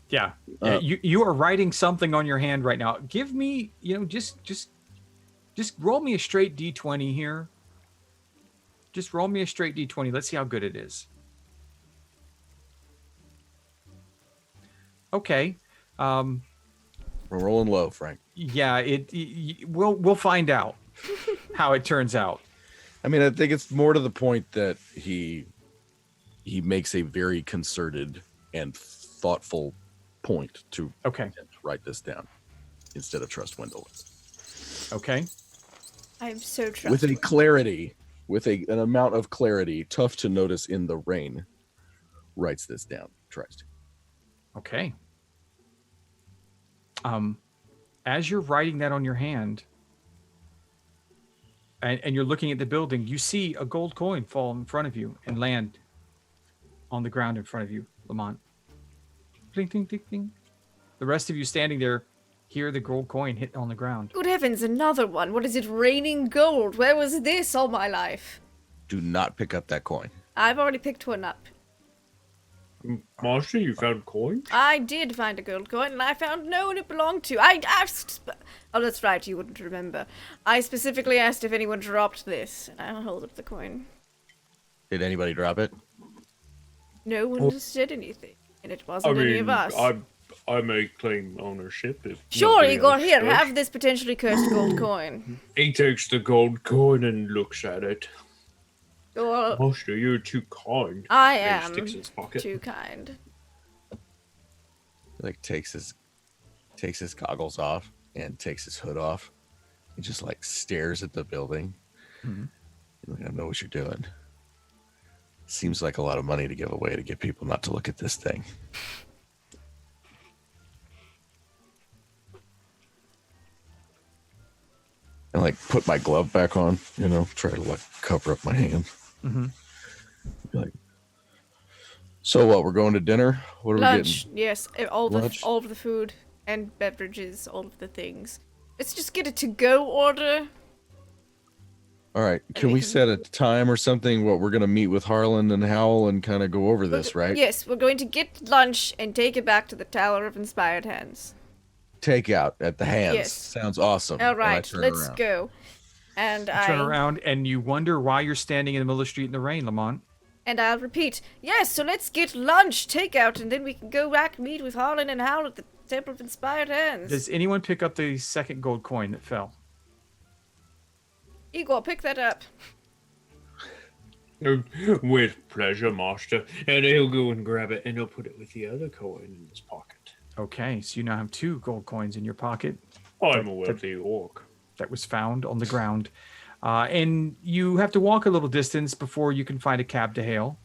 F: Yeah,
E: Uh,
F: you are writing something on your hand right now. Give me, just roll me a straight D20 here. Just roll me a straight D20. Let's see how good it is. Okay.
E: We're rolling low, Frank.
F: Yeah, we'll find out how it turns out.
E: I mean, I think it's more to the point that he makes a very concerted and thoughtful point to
F: Okay.
E: write this down instead of trust Wendell.
F: Okay.
A: I am so
E: With a
A: trustworthy.
E: clarity, an amount of clarity, tough to notice in the rain, writes this down, tries to.
F: Okay. As you're writing that on your hand, and you're looking at the building, you see a gold coin fall in front of you and land on the ground in front of you, Lamont. Ding, ding, ding, ding. The rest of you standing there hear the gold coin hit on the ground.
A: Good heavens, another one. What is it, raining gold? Where was this all my life?
E: Do not pick up that coin.
A: I've already picked one up.
G: Master, you found coins?
A: I did find a gold coin, and I found no one it belonged to. I asked... Oh, that's right, you wouldn't remember. I specifically asked if anyone dropped this, and I'll hold up the coin.
E: Did anybody drop it?
A: No one said anything, and it wasn't any of us.
G: I may claim ownership if
A: Sure,
G: nobody
A: Igor,
G: else
A: here,
G: does.
A: have this potentially cursed gold coin.
G: He takes the gold coin and looks at it.
A: Well,
G: Master, you're too kind.
A: I
G: And he
A: am
G: sticks in his pocket.
A: too kind.
E: Like takes his goggles off and takes his hood off. He just like stares at the building.
F: Mm-hmm.
E: Like, I know what you're doing. Seems like a lot of money to give away to get people not to look at this thing. And like put my glove back on, try to like cover up my hand.
F: Mm-hmm.
E: Like, so what? We're going to dinner. What are we
A: Lunch,
E: getting?
A: yes,
E: Lunch?
A: all of the food and beverages, all of the things. Let's just get a to-go order.
E: All right. Can we set a time or something? What we're gonna meet with Harlan and Howell and kind of go over this, right?
A: Yes, we're going to get lunch and take it back to the Tower of Inspired Hands.
E: Takeout at the hands.
A: Yes.
E: Sounds awesome.
A: All
E: And I
A: right,
E: turn
A: let's
E: around.
A: go. And
F: You turn around and you wonder why you're standing in the middle of the street in the rain, Lamont.
A: And I'll repeat, yes, so let's get lunch, takeout, and then we can go back and meet with Harlan and Howell at the Temple of Inspired Hands.
F: Does anyone pick up the second gold coin that fell?
A: Igor, pick that up.
G: With pleasure, Master. And he'll go and grab it, and he'll put it with the other coin in his pocket.
F: Okay, so you now have 2 gold coins in your pocket.
G: I'm a wealthy orc.
F: That was found on the ground. And you have to walk a little distance before you can find a cab to hail.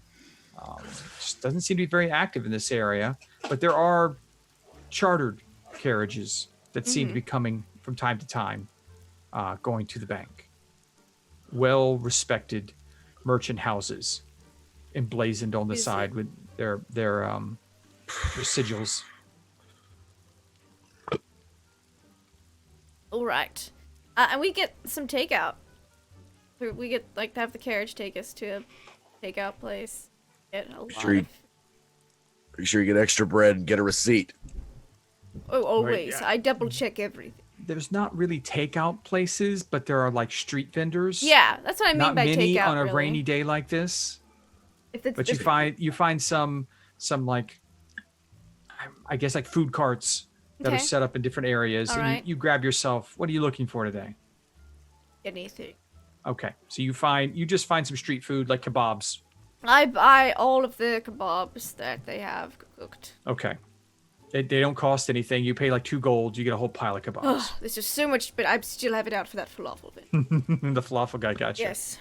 F: Just doesn't seem to be very active in this area, but there are chartered carriages that seem to be coming from time to time, going to the bank. Well-respected merchant houses emblazoned on the side with their sigils.
A: All right. And we get some takeout. We get, to have the carriage take us to a takeout place. Get a lot of...
E: Be sure you get extra bread and get a receipt.
A: Oh, always.
F: yeah.
A: I double-check everything.
F: There's not really takeout places, but there are like street vendors.
A: Yeah, that's what I mean
F: Not
A: by
F: many
A: takeout,
F: on a
A: really.
F: rainy day like this. But you find some like, I guess like food carts that are
A: Okay.
F: set up in different areas.
A: All
F: And
A: right.
F: you grab yourself. What are you looking for today?
A: Anything.
F: Okay, so you just find some street food like kebabs.
A: I buy all of the kebabs that they have cooked.
F: Okay, they don't cost anything. You pay like 2 gold, you get a whole pile of kebabs.
A: Ugh, there's just so much, but I still have it out for that falafel bin.
F: The falafel guy got you.
A: Yes.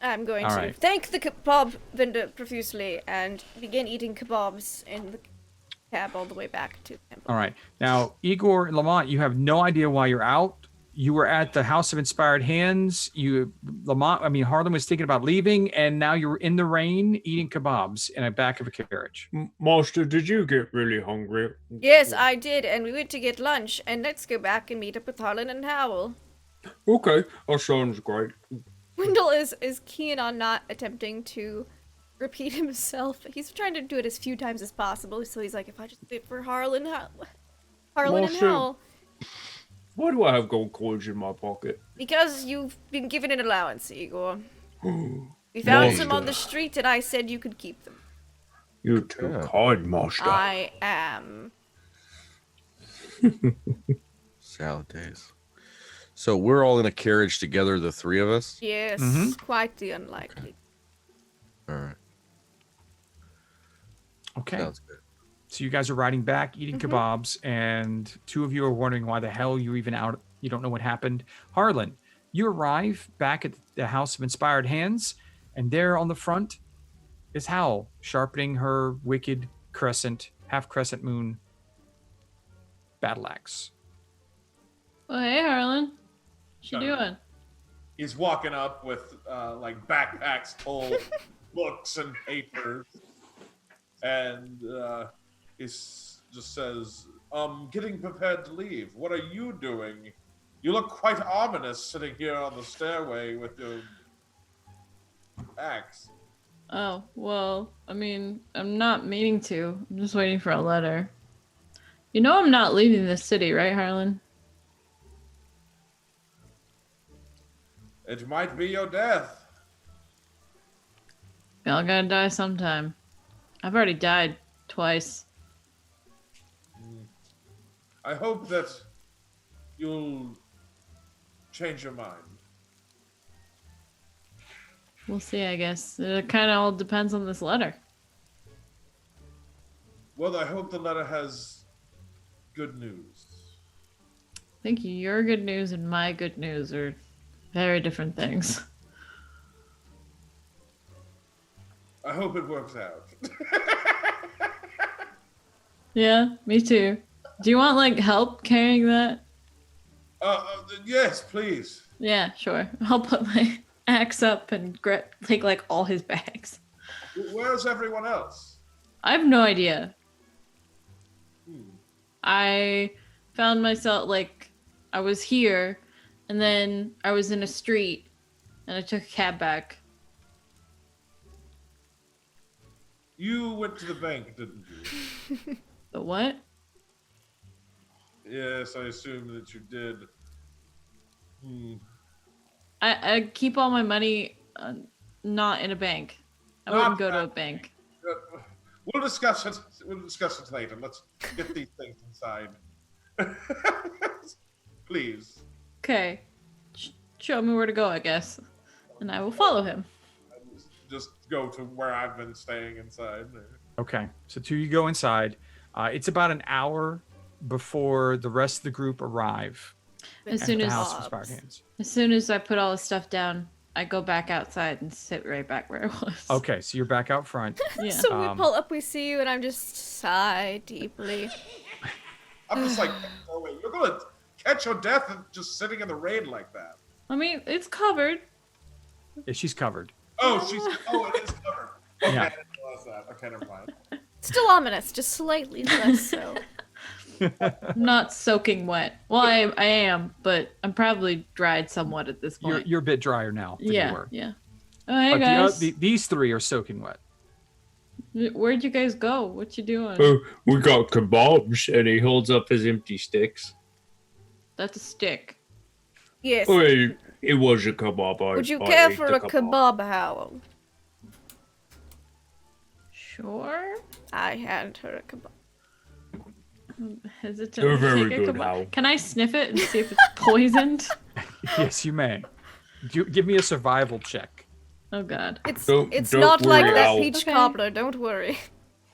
A: I'm going
F: All
A: to
F: right.
A: thank the kebab vendor profusely and begin eating kebabs in the cab all the way back to the temple.
F: All right. Now, Igor and Lamont, you have no idea why you're out. You were at the House of Inspired Hands. Harlan was thinking about leaving, and now you're in the rain eating kebabs in the back of a carriage.
G: Master, did you get really hungry?
A: Yes, I did, and we went to get lunch, and let's go back and meet up with Harlan and Howell.
G: Okay, that sounds great.
A: Wendell is keen on not attempting to repeat himself. He's trying to do it as few times as possible, so he's like, if I just wait for Harlan and
G: Master.
A: Howell.
G: Why do I have gold coins in my pocket?
A: Because you've been given an allowance, Igor. We found some on the street, and I said you could keep them.
G: You're too kind, Master.
A: I am.
E: Salad days. So we're all in a carriage together, the 3 of us?
A: Yes, quite the unlikely.
E: All right.
F: Okay.
E: Sounds good.
F: So you guys are riding back, eating kebabs, and 2 of you are wondering why the hell you're even out. You don't know what happened. Harlan, you arrive back at the House of Inspired Hands, and there on the front is Howell, sharpening her wicked half crescent moon battle axe.
D: Oh, hey, Harlan. What you doing?
C: He's walking up with backpacks full books and papers, and he just says, getting prepared to leave. What are you doing? You look quite ominous sitting here on the stairway with your Axe.
D: Oh, well, I mean, I'm not meaning to. I'm just waiting for a letter. You know I'm not leaving this city, right, Harlan?
C: It might be your death.
D: We all gotta die sometime. I've already died twice.
C: I hope that you'll change your mind.
D: We'll see, I guess. It kind of all depends on this letter.
C: Well, I hope the letter has good news.
D: Thank you. Your good news and my good news are very different things.
C: I hope it works out.
D: Yeah, me too. Do you want, like, help carrying that?
C: Yes, please.
D: Yeah, sure. I'll put my axe up and take, like, all his bags.
C: Where's everyone else?
D: I have no idea.
C: Hmm.
D: I found myself, like, I was here, and then I was in a street, and I took a cab back.
C: You went to the bank, didn't you?
D: The what?
C: Yes, I assume that you did.
D: I keep all my money not in a bank. I wouldn't go to a bank.
C: We'll discuss it. We'll discuss it later. Let's get these things inside. Please.
D: Okay. Show me where to go, I guess. And I will follow him.
C: Just go to where I've been staying inside.
F: Okay, so two you go inside. It's about an hour before the rest of the group arrive
D: As
F: at
D: soon
F: the
D: as
F: House of Inspired Hands.
D: As soon as I put all the stuff down, I go back outside and sit right back where I was.
F: Okay, so you're back out front.
D: Yeah.
A: So we pull up, we see you, and I'm just sigh deeply.
C: I'm just like, oh wait, you're gonna catch your death just sitting in the rain like that.
D: I mean, it's covered.
F: Yeah, she's covered.
C: Oh, it is covered. Okay,
F: Yeah.
C: I didn't realize that. Okay, never mind.
A: Still ominous, just slightly less so.
D: I'm not soaking wet. Well, I am, but I'm probably dried somewhat at this point.
F: You're a bit drier now than you
D: Yeah,
F: were.
D: yeah. Oh, hey,
F: But
D: guys.
F: these three are soaking wet.
D: Where'd you guys go? What you doing?
G: Oh, we got kebabs, and he holds up his empty sticks.
D: That's a stick.
A: Yes.
G: Oh, it was a kebab.
A: Would you
G: I
A: care
G: ate
A: for
G: the
A: a kebab, Howl?
D: Sure.
A: I hand her a kebab.
D: I'm hesitant
G: They're
D: to
G: very
D: take a
G: good,
D: kebab.
G: Hal.
D: Can I sniff it and see if it's poisoned?
F: Yes, you may. Give me a survival check.
D: Oh God.
A: It's
G: Don't
A: not like
G: worry,
A: that
G: Owl.
A: peach
D: Okay.
A: cobbler, don't worry.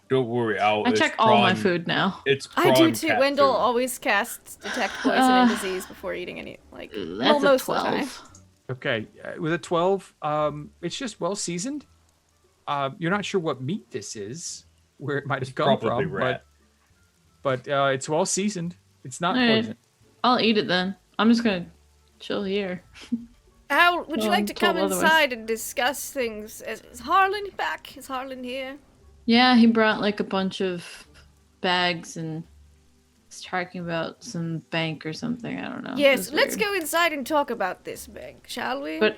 G: Don't worry, Al.
D: I
G: it's
D: check all my
G: prawn-
D: food now.
G: It's
A: I do
G: prawn
A: too.
G: cat
A: Wendell
G: food.
A: always casts detect poison and disease before eating any, like, well,
D: That's a
A: most of the time.
D: 12.
F: Okay, with a 12, it's just well seasoned. You're not sure what meat this is, where it might have come
G: Probably
F: from,
G: rat.
F: but it's well seasoned. It's not
D: Alright.
F: poison.
D: I'll eat it then. I'm just gonna chill here.
A: Owl, would you
D: Well,
A: like
D: I'm
A: to come
D: told otherwise.
A: inside and discuss things? Is Harlan back? Is Harlan here?
D: Yeah, he brought like a bunch of bags and was talking about some bank or something. I don't know. It
A: Yes,
D: was
A: let's
D: weird.
A: go inside and talk about this bank, shall we?
D: But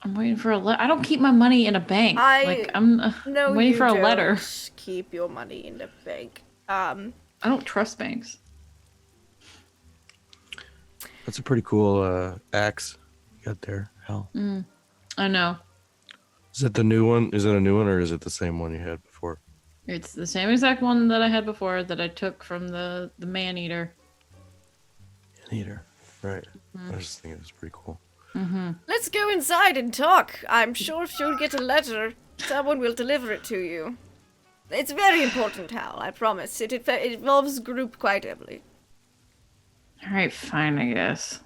D: I'm waiting for a letter. I don't keep my money in a bank.
A: No,
D: I'm waiting
A: you
D: for a
A: don't
D: letter.
A: Keep your money in the bank.
D: I don't trust banks.
E: That's a pretty cool axe you got there, Hal.
D: I know.
E: Is it the new one? Is it a new one or is it the same one you had before?
D: It's the same exact one that I had before that I took from the man eater.
E: Eater. Right. I was just thinking it was pretty cool.
A: Let's go inside and talk. I'm sure if you'll get a letter, someone will deliver it to you. It's very important, Hal, I promise. It involves group quite heavily.
D: All right, fine, I guess.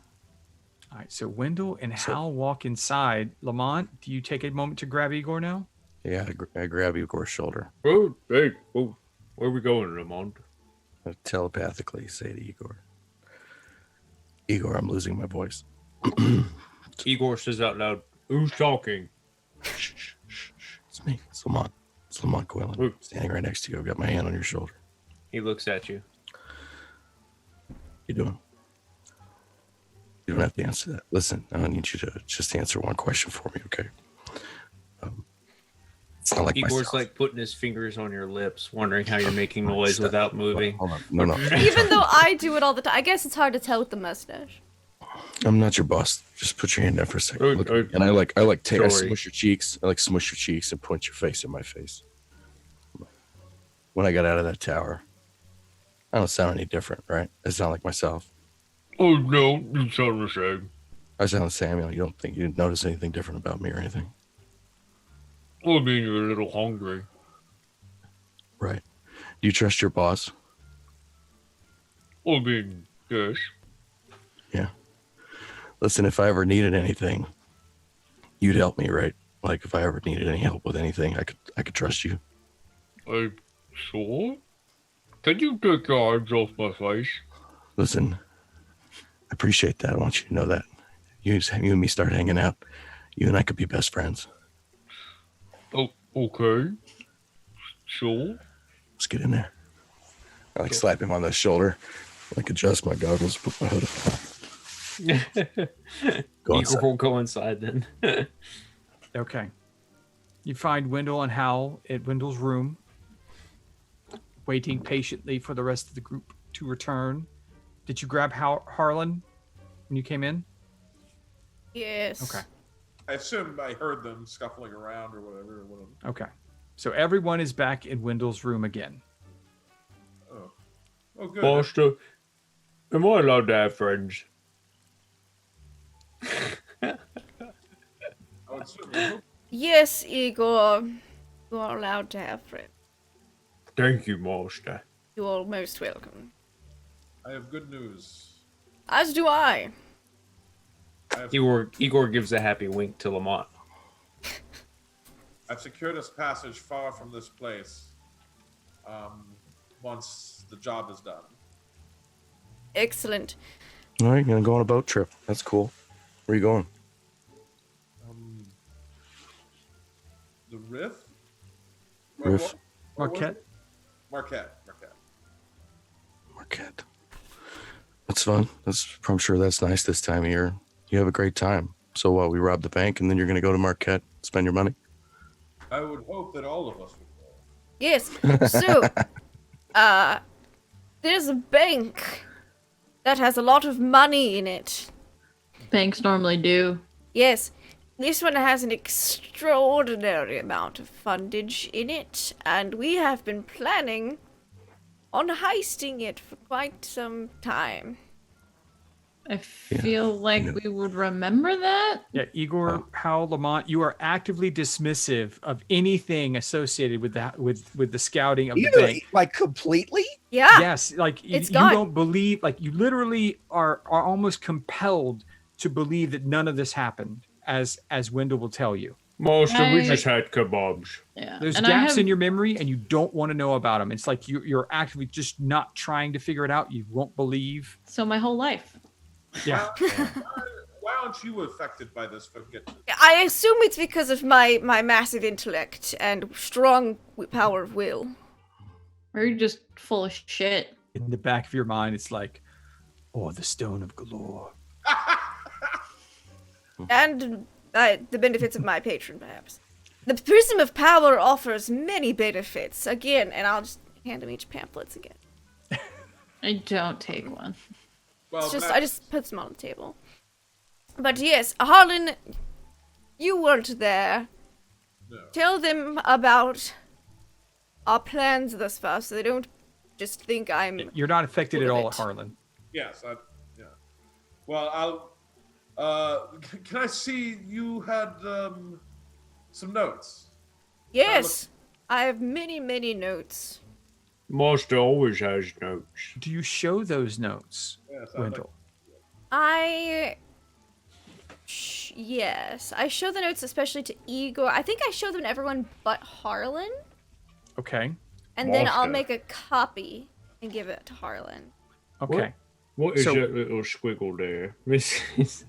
F: All right, so Wendell and Hal walk inside. Lamont, do you take a moment to grab Igor now?
E: Yeah, I grab Igor's shoulder.
G: Oh, hey, oh, where are we going, Lamont?
E: I telepathically say to Igor, Igor, I'm losing my voice.
G: Igor says out loud, "Who's talking?"
E: It's me. It's Lamont. It's Lamont Quillen.
G: Ooh.
E: Standing right next to you. I've got my hand on your shoulder.
G: He looks at you.
E: You doing? You don't have to answer that. Listen, I need you to just answer one question for me, okay? It's not like
B: Igor's
E: myself.
B: like putting his fingers on your lips, wondering how you're making noise
E: Stop.
B: without moving.
E: Hold on. No.
A: Even though I do it all the time, I guess it's hard to tell with the mustache.
E: I'm not your boss. Just put your hand down for a second. Look at me. And I smush your cheeks. I smush your cheeks and point your face in my face. When I got out of that tower, I don't sound any different, right? I sound like myself.
G: Oh no, you sound the same.
E: I sound Samuel. You didn't notice anything different about me or anything,
G: I mean, you're a little hungry.
E: right? Do you trust your boss?
G: I mean, yes.
E: Yeah. Listen, if I ever needed anything, you'd help me, right? Like if I ever needed any help with anything, I could trust you.
G: Sure. Can you take your hands off my face?
E: Listen, I appreciate that. I want you to know that. You and me start hanging out. You and I could be best friends.
G: Oh, okay. Sure.
E: Let's get in there. I slap him on the shoulder. Adjust my goggles, put my hood up. Go
B: Igor
E: inside.
B: will go inside then.
F: Okay. You find Wendell and Hal at Wendell's room, waiting patiently for the rest of the group to return. Did you grab Harlan when you came in?
A: Yes.
F: Okay.
C: I assume I heard them scuffling around or whatever.
F: Okay. So everyone is back in Wendell's room again.
C: Oh, good.
G: Master, am I allowed to have friends?
C: I would certainly hope.
A: Yes, Igor. You are allowed to have friends.
G: Thank you, Master.
A: You are most welcome.
C: I have good news.
A: As do I.
B: Igor gives a happy wink to Lamont.
C: I've secured us passage far from this place. Once the job is done.
A: Excellent.
E: All right, you're gonna go on a boat trip. That's cool. Where are you going?
C: The Riff?
E: Riff.
F: Marquette?
C: Marquette.
E: Marquette. That's fun. I'm sure that's nice this time of year. You have a great time. So what? We rob the bank and then you're gonna go to Marquette, spend your money?
C: I would hope that all of us would go.
A: Yes. So, there's a bank that has a lot of money in it.
D: Banks normally do.
A: Yes. This one has an extraordinary amount of fundage in it, and we have been planning on heisting it for quite some time.
D: I feel like we would remember that.
F: Yeah, Igor, Hal, Lamont, you are actively dismissive of anything associated with that with the scouting of the bank.
E: Like completely?
A: Yeah.
F: Yes, like you
A: gone.
F: don't believe, like you literally are almost compelled to believe that none of this happened, as Wendell will tell you.
G: Master, we just had kebabs.
D: Yeah.
F: There's
D: and
F: gaps in your memory, and you don't want to know about them. It's like you're actively just not trying to figure it out. You won't believe.
D: So my whole life.
F: Yeah.
C: Why aren't you affected by this? Forget.
A: I assume it's because of my massive intellect and strong power of will.
D: Or you're just full of shit.
F: In the back of your mind, it's like, oh, the Stone of Galore.
A: And the benefits of my patron, perhaps. The Prism of Power offers many benefits. Again, and I'll just hand him each pamphlets again.
D: I don't take one.
C: Well,
A: I just put them on the table. But yes, Harlan, you weren't there.
C: No.
A: Tell them about our plans thus far, so they don't just think I'm...
F: You're not affected at
A: full of
F: all
A: it.
F: at Harlan.
C: Yes, yeah. Well, can I see you had some notes?
A: Yes, I have many, many notes.
G: Master always has notes.
F: Do you show those notes,
C: Yes,
F: Wendell?
A: Yes, I show the notes especially to Igor. I think I show them to everyone but Harlan.
F: Okay.
A: And then I'll
G: Master.
A: make a copy and give it to Harlan.
F: Okay.
G: What is
F: So-
G: that little squiggle there?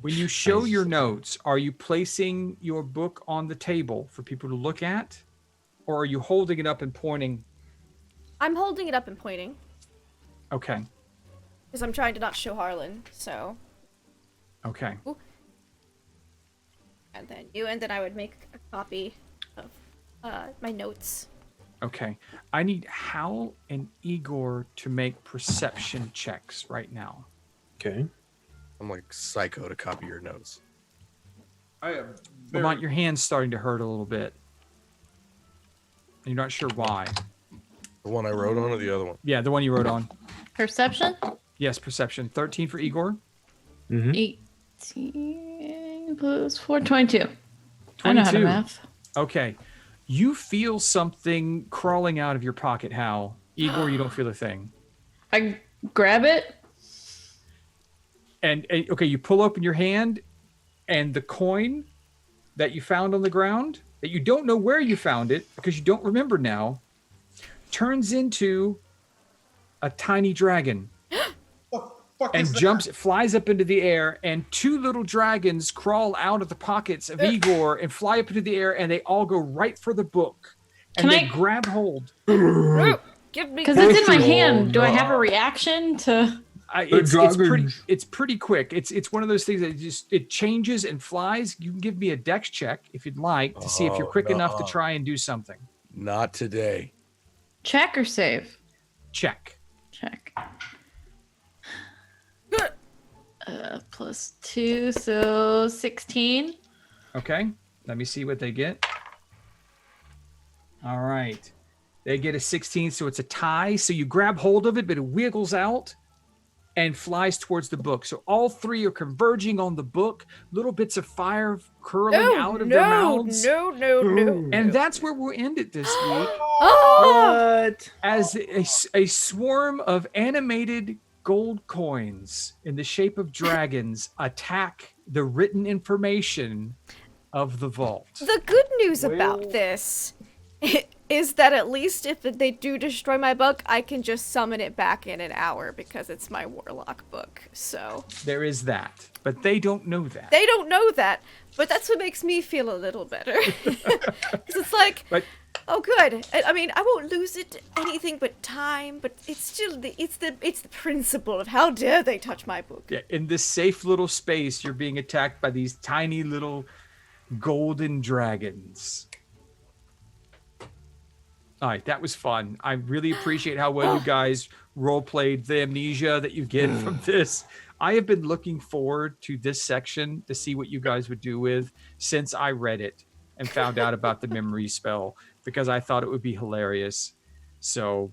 F: When you show your notes, are you placing your book on the table for people to look at? Or are you holding it up and pointing?
A: I'm holding it up and pointing
F: Okay.
A: because I'm trying to not show Harlan. So, and then you, and then I would make a copy my notes.
F: Okay. I need Hal and Igor to make perception checks right now.
G: Okay.
E: I'm like psycho to copy your notes.
C: I am
F: Lamont, your hand's starting to hurt a little bit. You're not sure why.
E: The one I wrote on or the other one?
F: Yeah, the one you wrote on.
D: Perception?
F: Yes, perception. 13 for Igor.
D: 18 plus 4, 22. I know how to
F: 22.
D: math.
F: Okay. You feel something crawling out of your pocket, Hal. Igor, you don't feel a thing.
D: I grab it.
F: And okay, you pull open your hand, and the coin that you found on the ground, that you don't know where you found it because you don't remember now, turns into a tiny dragon and flies up into the air, and 2 little dragons crawl out of the pockets of Igor and fly up into the air, and they all go right for the book. And they grab hold.
A: Give me
D: because it's in my hand. Do I have a reaction to?
F: It's pretty quick. It's one of those things that it changes and flies. You can give me a dex check if you'd like to see if you're quick enough to try and do something.
E: Not today.
D: Check or save?
F: Check.
D: +2, so 16.
F: Okay, let me see what they get. All right. They get a 16, so it's a tie. So you grab hold of it, but it wiggles out and flies towards the book. So all 3 are converging on the book, little bits of fire curling out of their mouths.
A: No.
F: And that's where we'll end it this week.
B: What?
F: As a swarm of animated gold coins in the shape of dragons attack the written information of the vault.
A: The good news about this is that at least if they do destroy my book, I can just summon it back in an hour because it's my warlock book. So
F: there is that, but they don't know that.
A: They don't know that, but that's what makes me feel a little better. Because it's like, oh, good. I mean, I won't lose it anything but time, but it's still it's the principle of how dare they touch my book.
F: Yeah, in this safe little space, you're being attacked by these tiny little golden dragons. All right, that was fun. I really appreciate how well you guys role-played the amnesia that you get from this. I have been looking forward to this section to see what you guys would do with since I read it and found out about the memory spell, because I thought it would be hilarious. So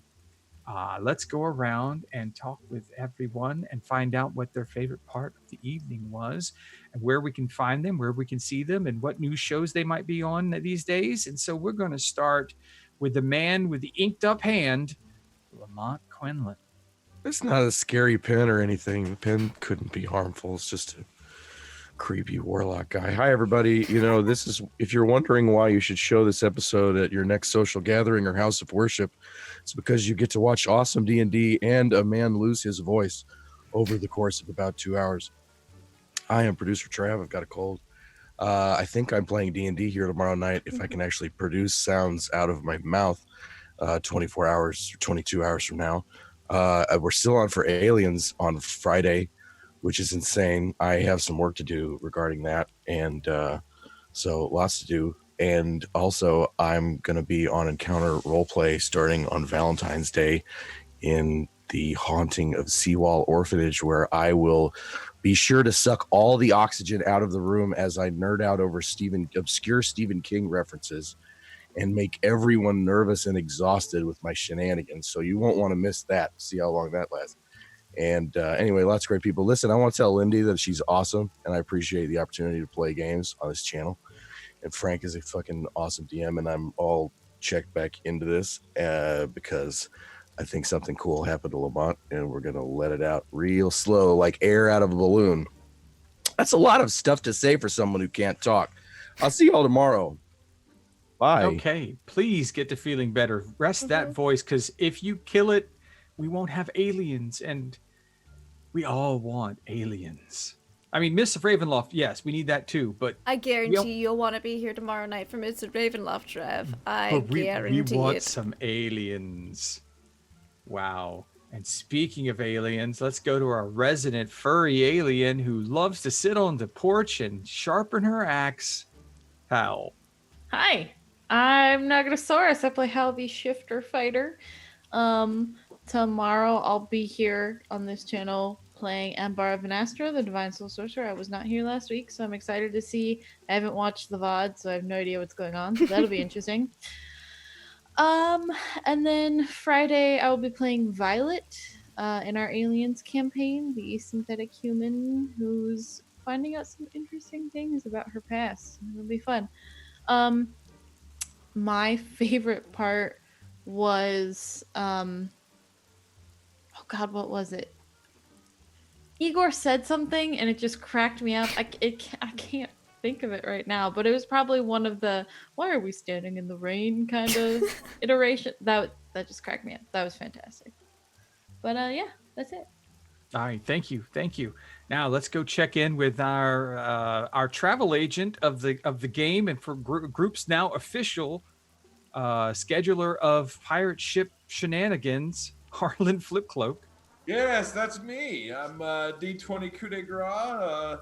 F: let's go around and talk with everyone and find out what their favorite part of the evening was and where we can find them, where we can see them, and what new shows they might be on these days. And so we're going to start with the man with the inked up hand, Lamont Quinlan.
E: It's not a scary pen or anything. The pen couldn't be harmful. It's just a creepy warlock guy. Hi, everybody. This is, if you're wondering why you should show this episode at your next social gathering or house of worship, it's because you get to watch awesome D&D and a man lose his voice over the course of about 2 hours. I am producer Trav. I've got a cold. I think I'm playing D&D here tomorrow night if I can actually produce sounds out of my mouth 24 hours or 22 hours from now. We're still on for Aliens on Friday, which is insane. I have some work to do regarding that, and so lots to do. And also, I'm going to be on Encounter Roleplay starting on Valentine's Day in the Haunting of Seawall Orphanage, where I will be sure to suck all the oxygen out of the room as I nerd out over obscure Stephen King references and make everyone nervous and exhausted with my shenanigans. So you won't want to miss that. See how long that lasts. And anyway, lots of great people. Listen, I want to tell Lindy that she's awesome, and I appreciate the opportunity to play games on this channel. And Frank is a fucking awesome DM, and I'm all checked back into this because I think something cool happened to Lamont, and we're going to let it out real slow, like air out of a balloon. That's a lot of stuff to say for someone who can't talk. I'll see y'all tomorrow. Bye.
F: Okay, please get to feeling better. Rest that voice, because if you kill it, we won't have aliens, and we all want aliens. I mean, Miss Ravenloft, yes, we need that too, but
A: I guarantee you'll want to be here tomorrow night for Mr. Ravenloft, Trev. I guarantee
F: we want
A: it.
F: some aliens. Wow. And speaking of aliens, let's go to our resident furry alien who loves to sit on the porch and sharpen her axe. Hal.
D: Hi. I'm Nagatosaurus. I play Hal the Shifter Fighter. Tomorrow I'll be here on this channel playing Ambar of Venastra, the Divine Soul Sorcerer. I was not here last week, so I'm excited to see. I haven't watched the VOD, so I have no idea what's going on. So that'll be interesting. And then Friday I will be playing Violet in our Aliens campaign, the synthetic human who's finding out some interesting things about her past. It'll be fun. My favorite part was oh god, what was it? Igor said something and it just cracked me up. I can't think of it right now, but it was probably one of the "why are we standing in the rain" kind of iteration. That just cracked me up. That was fantastic. But yeah, that's it.
F: All right, thank you. Now let's go check in with our travel agent of the game, and for Group's now official scheduler of pirate ship shenanigans, Harlan Flipcloak.
C: Yes, that's me. I'm D20 Coup de Grace.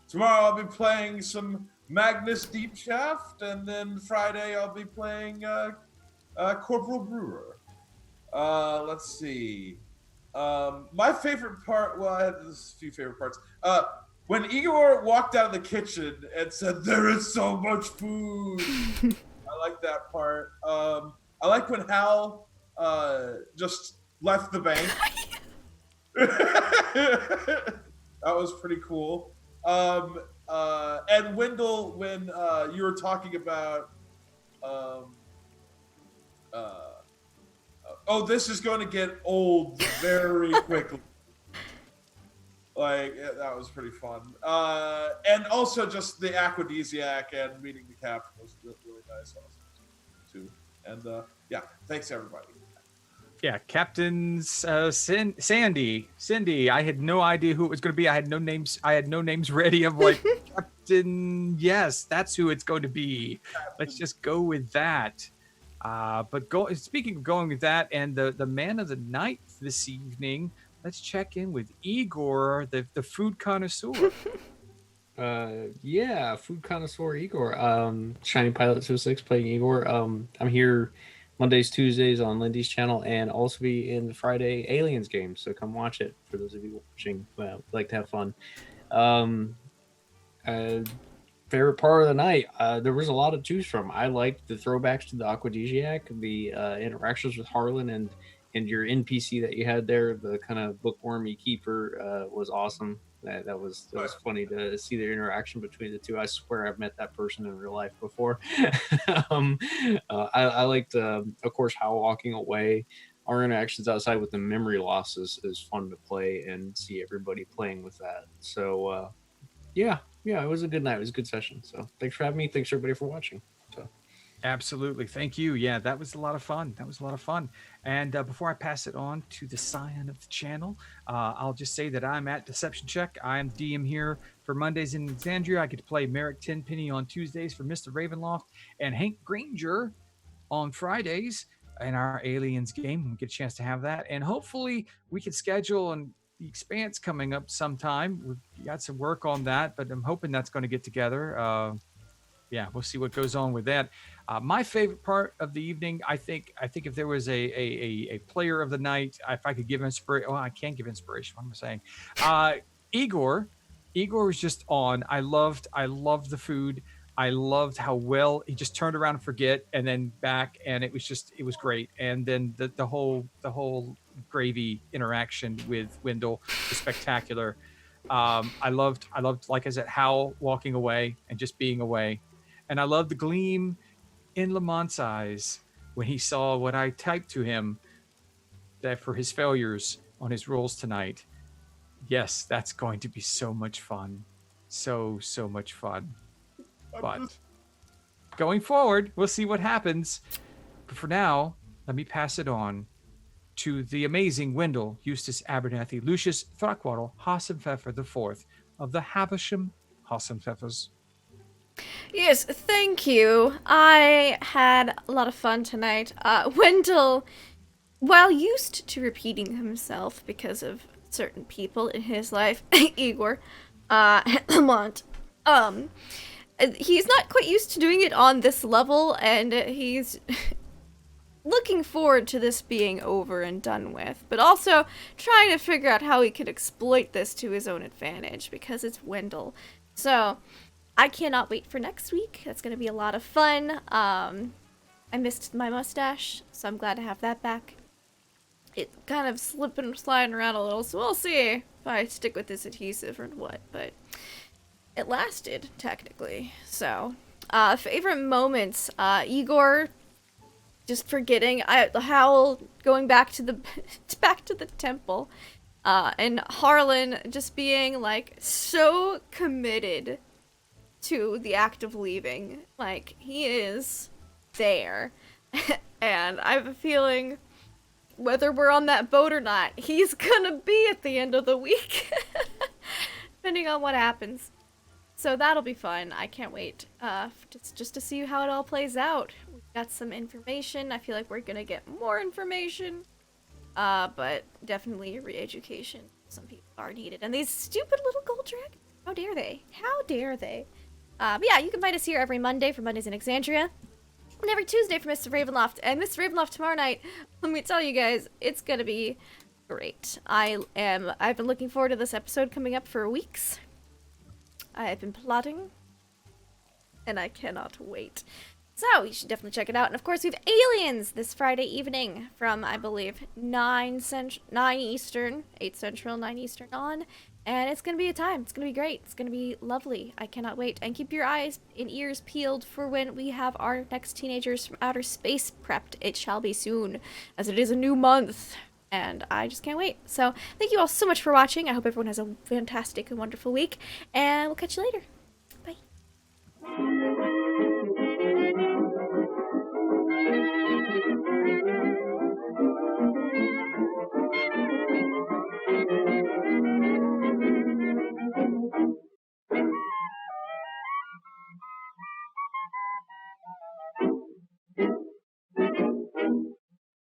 C: Tomorrow I'll be playing some Magnus Deep Shaft, and then Friday I'll be playing Corporal Brewer. Let's see. My favorite part, well, I had a few favorite parts. When Igor walked out of the kitchen and said, "There is so much food," I like that part. I like when Hal just left the bank. That was pretty cool. And Wendell, when you were talking about this is going to get old very quickly. That was pretty fun. And also just the Aquadesiac and meeting the captain was really nice also, too. And yeah, thanks everybody.
F: Yeah, Captain Cindy. I had no idea who it was going to be. I had no names ready. I'm like, Captain, yes, that's who it's going to be. Let's just go with that. Speaking of going with that, and the man of the night this evening, let's check in with Igor, the food connoisseur.
B: Yeah, food connoisseur Igor. Shining Pilot 06 playing Igor. I'm here Mondays, Tuesdays on Lindy's channel, and also be in the Friday Aliens game. So come watch it for those of you watching. Like to have fun. Favorite part of the night, there was a lot to choose from. I liked the throwbacks to the Aquadesiac, the interactions with Harlan and your NPC that you had there, the kind of bookwormy keeper, was awesome. That was funny to see the interaction between the two. I swear I've met that person in real life before. I liked, of course, how walking away. Our interactions outside with the memory loss is fun to play and see everybody playing with that. So yeah, it was a good night. It was a good session. So thanks for having me. Thanks everybody for watching. So.
F: Absolutely. Thank you. Yeah, that was a lot of fun. And before I pass it on to the scion of the channel, I'll just say that I'm at Deception Check. I'm DM here for Mondays in Exandria. I get to play Merrick Tenpenny on Tuesdays for Mr. Ravenloft, and Hank Granger on Fridays in our Aliens game. We get a chance to have that. And hopefully we can schedule the Expanse coming up sometime. We've got some work on that, but I'm hoping that's going to get together. Yeah, we'll see what goes on with that. My favorite part of the evening, I think if there was a player of the night, if I could give inspiration, I can't give inspiration. What am I saying? Igor was just on. I loved the food. I loved how well he just turned around and forget, and then back, and it was great. And then the whole gravy interaction with Wendell was spectacular. I loved, like I said, Hal walking away and just being away. And I love the gleam in Lamont's eyes when he saw what I typed to him, that for his failures on his rolls tonight. Yes, that's going to be so much fun. So much fun. But going forward, we'll see what happens. But for now, let me pass it on to the amazing Wendell Eustace Abernathy Lucius Throckwaddle Hassenpfeffer IV of the Havisham Hassenpfeffers.
A: Yes, thank you. I had a lot of fun tonight. Wendell, while used to repeating himself because of certain people in his life, Igor, Lamont, he's not quite used to doing it on this level, and he's looking forward to this being over and done with, but also trying to figure out how he could exploit this to his own advantage, because it's Wendell. So, I cannot wait for next week. That's going to be a lot of fun. I missed my mustache, so I'm glad to have that back. It kind of slipping and sliding around a little, so we'll see if I stick with this adhesive or what, but it lasted, technically. So, favorite moments, Igor just forgetting, Howl going back to the temple, and Harlan just being, like, so committed to the act of leaving. Like, he is there. And I have a feeling, whether we're on that boat or not, he's gonna be at the end of the week. Depending on what happens. So that'll be fun. I can't wait just to see how it all plays out. We've got some information. I feel like we're gonna get more information. But definitely re-education. Some people are needed. And these stupid little gold dragons, how dare they? How dare they? But yeah, you can find us here every Monday for Mondays in Exandria. And every Tuesday for Mr. Ravenloft. And Mr. Ravenloft tomorrow night, let me tell you guys, it's gonna be great. I've been looking forward to this episode coming up for weeks. I've been plotting, and I cannot wait. So, you should definitely check it out. And of course, we have Aliens this Friday evening from, I believe, 9 Eastern, 8 Central, 9 Eastern on. And it's going to be a time. It's going to be great. It's going to be lovely. I cannot wait. And keep your eyes and ears peeled for when we have our next Teenagers from Outer Space prepped. It shall be soon, as it is a new month. And I just can't wait. So, thank you all so much for watching. I hope everyone has a fantastic and wonderful week. And we'll catch you later.